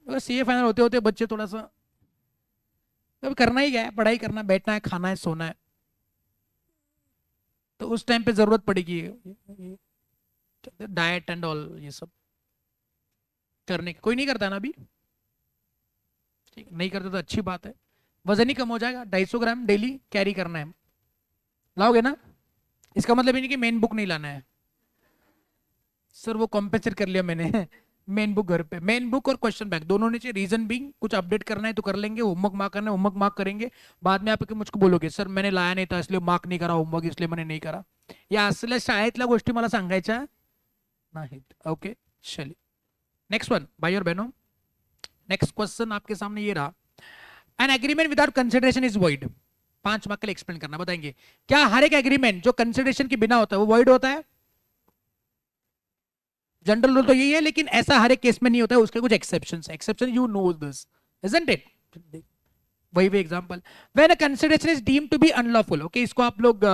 अगर सीए फाइनल होते होते बच्चे थोड़ा सा, अब करना ही क्या है, पढ़ाई करना, बैठना है, खाना है, सोना है. तो उस टाइम पे जरूरत पड़ेगी डाइट एंड ऑल ये सब करने की. कोई नहीं करता ना अभी? ठीक, नहीं करते तो अच्छी बात है. वजन ही कम हो जाएगा. 250 ग्राम डेली कैरी करना है. लाओगे ना? इसका मतलब ये नहीं कि मेन बुक नहीं लाना है. सर वो कॉम्पेंसेट कर लिया मैंने. मेन बुक घर पे, मेन बुक और क्वेश्चन बैंक दोनों नीचे. रीजन बिंग कुछ अपडेट करना है तो कर लेंगे, होमवर्क मार्क करना है होमवर्क मार्क करेंगे. बाद में आप मुझको बोलोगे सर मैंने लाया नहीं था इसलिए मार्क नहीं करा होमवर्क, इसलिए मैंने नहीं करा. या असल्या शाळेतल्या गोष्टी मला सांगायच्या नाहीत. ओके चलिए नेक्स्ट वन भाई और बहनों. नेक्स्ट क्वेश्चन आपके सामने ये रहा. N agreement without consideration is void. 5 mark के लिए एक्सप्लेन करना. बताएंगे क्या हर एक एग्रीमेंट जो कंसिडरेशन के बिना होता है वो वॉइड होता है? जनरल रूल तो यही है, लेकिन ऐसा हर एक केस में नहीं होता है, उसके कुछ एक्सेप्शंस है. Exception you know this isn't it? वही भी example. When a consideration is deemed to be unlawful. Okay इसको आप लोग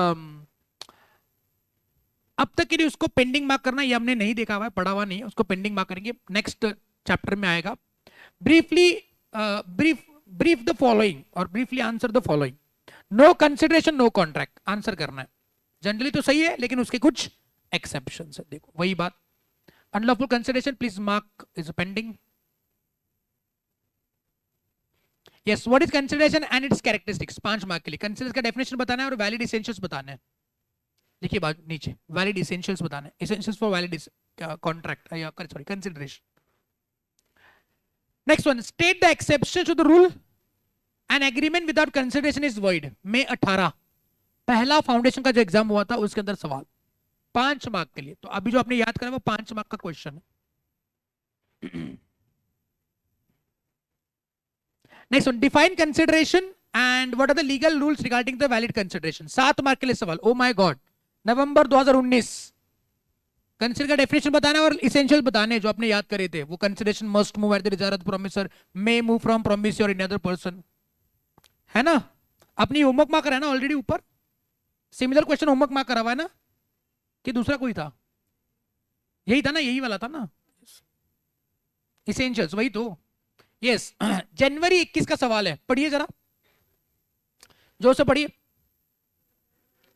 अब तक के लिए उसको पेंडिंग मार्क करना, ये हमने नहीं देखा हुआ है, पढ़ा हुआ नहीं है, उसको पेंडिंग मार्क करेंगे. नेक्स्ट चैप्टर में आएगा. ब्रीफली ब्रीफ द फॉलोइंग और briefly answer the following. No consideration no contract. Answer करना है. जनरली तो सही है लेकिन उसके कुछ एक्सेप्शंस है. देखो वही बात. Unlawful consideration, please mark is pending. Yes, what is consideration and its characteristics? 5 mark के लिए. Consideration का डेफिनेशन बताना है और वैलिड इसेंशियल्स बताना है. देखिए बात नीचे वैलिड इसेंशियल्स बताना है. इसेंशियल्स फॉर वैलिड कॉन्ट्रैक्ट या sorry consideration. Next one, state the exception to the rule. An agreement without consideration is void. May 18 पहला फाउंडेशन का जो एग्जाम हुआ था उसके अंदर सवाल 5 मार्क के लिए. तो अभी जो आपने याद करा वो 5 मार्क का क्वेश्चन है. Next one, define consideration and what are the legal rules regarding the valid consideration. 7 mark के लिए सवाल. Oh my god. November 2019. Consider का डेफिनेशन बताना है और इसेंशियल बताने जो आपने याद करे थे. वो consideration must move at the desire of the promisor, may move from promisor और एनी अदर पर्सन. है ना? अपनी होमवर्क मार्क करा है ना ऑलरेडी ऊपर. सिमिलर क्वेश्चन होमवर्क मार्क करा हुआ है ना कि दूसरा कोई था? यही था ना, यही वाला था ना. इसेंशियल्स वही तो. यस जनवरी 21 का सवाल है, पढ़िए जरा जोर से पढ़िए.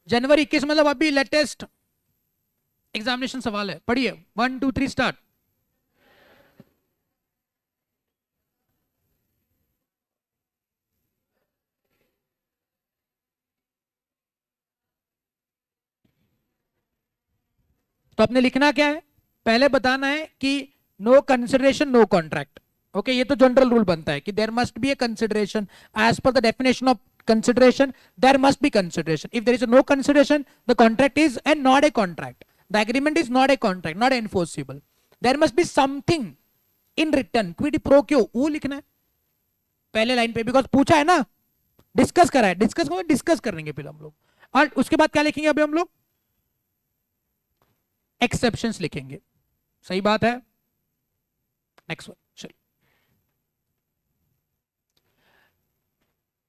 जनवरी 21 मतलब अभी लेटेस्ट एग्जामिनेशन सवाल है. पढ़िए 1 2 3 स्टार्ट. तो आपने लिखना क्या है? पहले बताना है कि no consideration no contract. Okay ये तो जनरल रूल बनता है कि there must be a consideration as per the definition of consideration. There must be consideration. If there is no consideration, the contract is and not a contract. The agreement is not a contract, not enforceable. There must be something in return. Quid pro quo वो लिखना है पहले line पे, because पूछा है ना, discuss करा है. डिस्कस करेंगे फिर हम लोग. और उसके बाद क्या लिखेंगे अभी हम लोग? एक्सेप्शंस लिखेंगे। सही बात है। नेक्स्ट वन चलिए।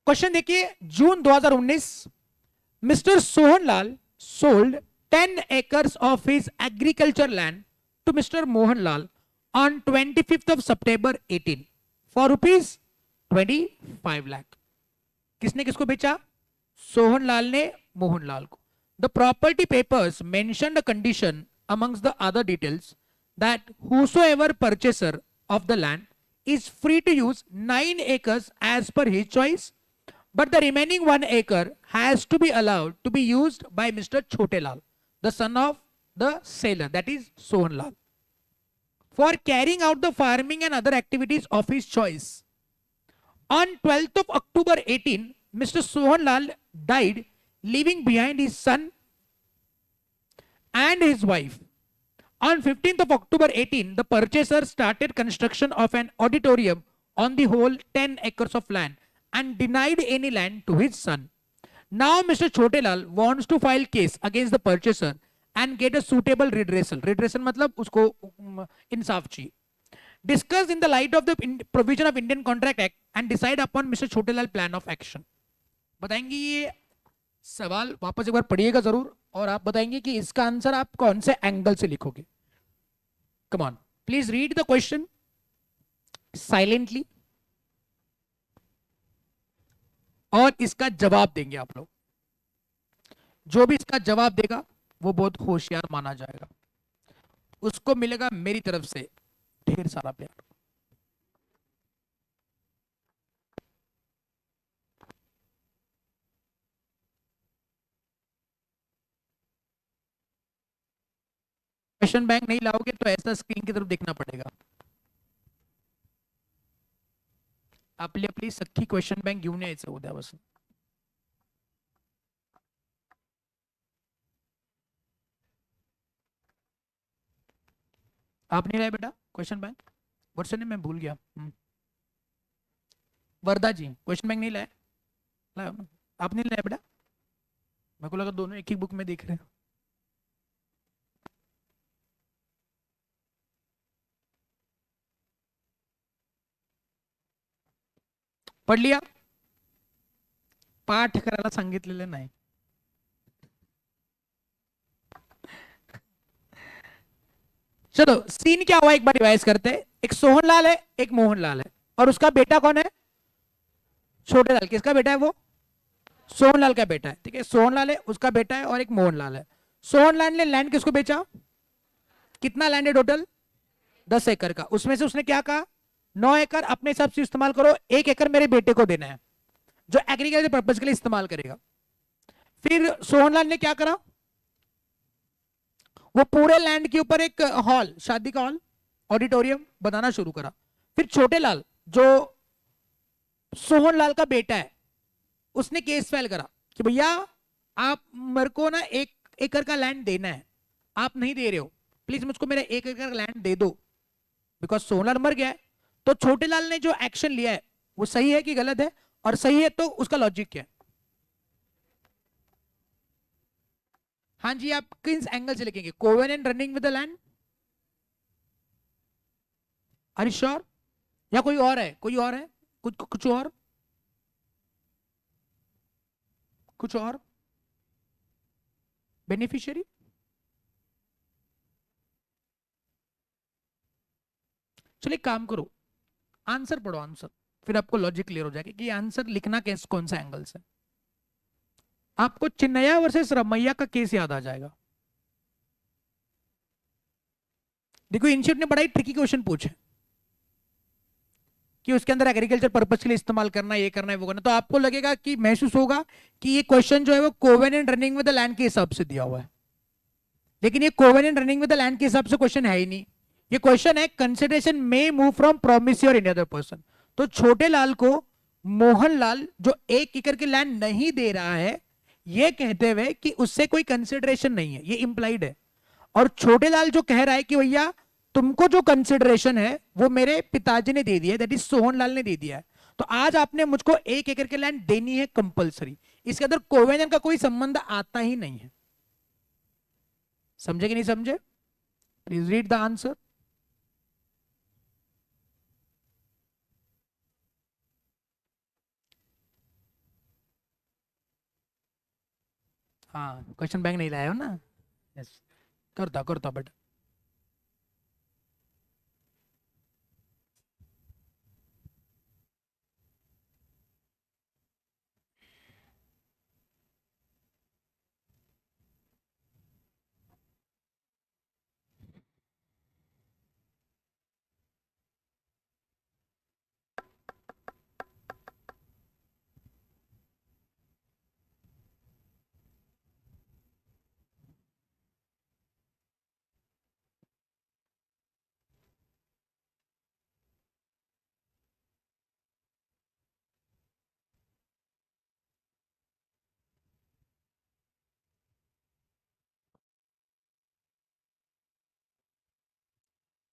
क्वेश्चन देखिए, जून 2019 mister Sohanlal sold 10 acres of his agriculture land to Mr. Mohanlal on 25th of September 18 for rupees 25 lakh. किसने किसको बेचा? सोहनलाल ने मोहनलाल को. The property papers mentioned a condition amongst the other details that whosoever purchaser of the land is free to use 9 acres as per his choice, but the remaining 1 acre has to be allowed to be used by Mr. Chotelal, the son of the seller, that is Sohanlal, for carrying out the farming and other activities of his choice. On 12th of October 18, Mr. Sohanlal died, leaving behind his son and his wife. On 15th of October 18, the purchaser started construction of an auditorium on the whole 10 acres of land and denied any land to his son. Now Mr. Chotelal wants to file case against the purchaser and get a suitable redressal. Redressal मतलब उसको इंसाफ चाहिए. Discuss in the light of the provision of Indian Contract Act and decide upon Mr. Chotelal plan of action. बताएंगे ये सवाल वापस एक बार पढ़िएगा जरूर और आप बताएंगे कि इसका आंसर आप कौन से एंगल से लिखोगे. Come on, please read the question silently. और इसका जवाब देंगे आप लोग. जो भी इसका जवाब देगा वो बहुत होशियार माना जाएगा. उसको मिलेगा मेरी तरफ से ढेर सारा प्यार. क्वेश्चन बैंक नहीं लाओगे तो ऐसा स्क्रीन की तरफ देखना पड़ेगा. आपली सख्खी क्वेश्चन बैंक घेऊन यायचं उद्यापासून. आप नहीं लाए बेटा question bank? What's your name? मैं भूल गया. वर्दा जी क्वेश्चन बैंक नहीं लाए? लाए ना? आप नहीं लाए बेटा? मेरे को लगा दोनों एक ही बुक में देख रहे हैं. पढ़ लिया? पाठ करायला सांगितलेलं नाही. चलो सीन क्या हुआ एक बार रिवाइज करते हैं. एक सोहनलाल है, एक मोहनलाल है और उसका बेटा कौन है? छोटेलाल. किसका बेटा है वो? सोहनलाल का बेटा है. ठीक है, सोहनलाल है, उसका बेटा है और एक मोहनलाल है. सोहनलाल ने लैंड किसको बेचा? कितना लैंड है टोटल? 10 एकड़ का. उसमें से उसने क्या कहा? 9 एकड़ अपने हिसाब से इस्तेमाल करो, 1 एकड़ मेरे बेटे को देना है जो एग्रीकल्चर पर्पज के लिए इस्तेमाल करेगा. फिर सोहनलाल ने क्या करा? वो पूरे लैंड के ऊपर एक हॉल, शादी का हॉल, ऑडिटोरियम बनाना शुरू करा. फिर छोटेलाल जो सोहनलाल का बेटा है उसने केस फाइल करा कि भैया आप मेरे को ना 1 एकड़ का लैंड देना है, आप नहीं दे रहे हो, प्लीज मुझको मेरा 1 एकड़ लैंड दे दो. बिकॉज सोहनलाल मर गया है. तो छोटेलाल ने जो एक्शन लिया है वो सही है कि गलत है? और सही है तो उसका लॉजिक क्या है? हाँ जी, आप किस एंगल से लिखेंगे? Covenant running with the land? Are you sure? या कोई और है? कोई और है? कुछ और? कुछ और? बेनिफिशियरी? चलिए काम करो, आंसर पढ़ो आंसर, फिर आपको लॉजिक क्लियर हो जाएगा कि आंसर लिखना कैसे, कौन सा एंगल से. आपको चिन्नैया वर्सेस रमैया का केस याद आ जाएगा. देखो इंस्टीट्यूट ने बड़ा ही ट्रिकी क्वेश्चन पूछे कि उसके अंदर एग्रीकल्चर पर्पस के लिए इस्तेमाल करना, ये करना है, वो करना. तो आपको लगेगा कि महसूस होगा कि ये क्वेश्चन जो है वो covenant running with the land के हिसाब से दिया हुआ है. लेकिन ये covenant running with the land के हिसाब से क्वेश्चन है ही नहीं. ये क्वेश्चन है consideration may move from promisee और एनी अदर पर्सन. तो छोटेलाल को मोहनलाल जो 1 एकड़ की लैंड नहीं दे रहा है ये कहते हुए कि उससे कोई कंसिडरेशन नहीं है, ये इंप्लाइड है. और छोटेलाल जो कह रहा है कि भैया तुमको जो कंसिडरेशन है वो मेरे पिताजी ने दे दिया है, दैट इज सोहनलाल ने दे दिया है, तो आज आपने मुझको 1 एकड़ की लैंड देनी है कंपलसरी. इसके अंदर कोवेलेंट का कोई संबंध आता ही नहीं है। समझे कि नहीं समझे? Please read the answer. हाँ, क्वेश्चन बैंक नहीं लाया हो ना? यस, करता करता बेटा।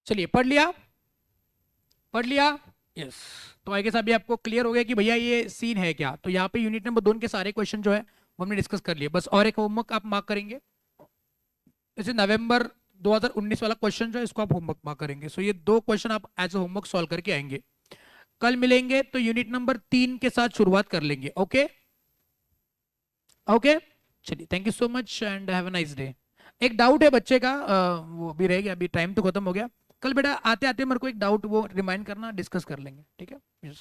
चलिए, पढ़ लिया? पढ़ लिया? यस। तो आई गेस अभी आपको क्लियर हो गया कि भैया ये सीन है क्या। तो यहाँ पे यूनिट नंबर 2 के सारे क्वेश्चन जो है वो हमने डिस्कस कर लिए। बस और एक होमवर्क आप मार्क करेंगे, जैसे नवंबर 2019 वाला क्वेश्चन जो है इसको आप होमवर्क मार्क करेंगे। सो ये 2 क्वेश्चन आप एज ए होमवर्क सॉल्व करके आएंगे। कल मिलेंगे तो यूनिट नंबर 3 के साथ शुरुआत कर लेंगे। ओके ओके, चलिए, thank you so much and have a nice day. एक डाउट है बच्चे का, वो भी रह गया, अभी टाइम तो खत्म हो गया। कल बेटा आते आते मेरे को एक डाउट वो रिमाइंड करना, डिस्कस कर लेंगे, ठीक है? यस।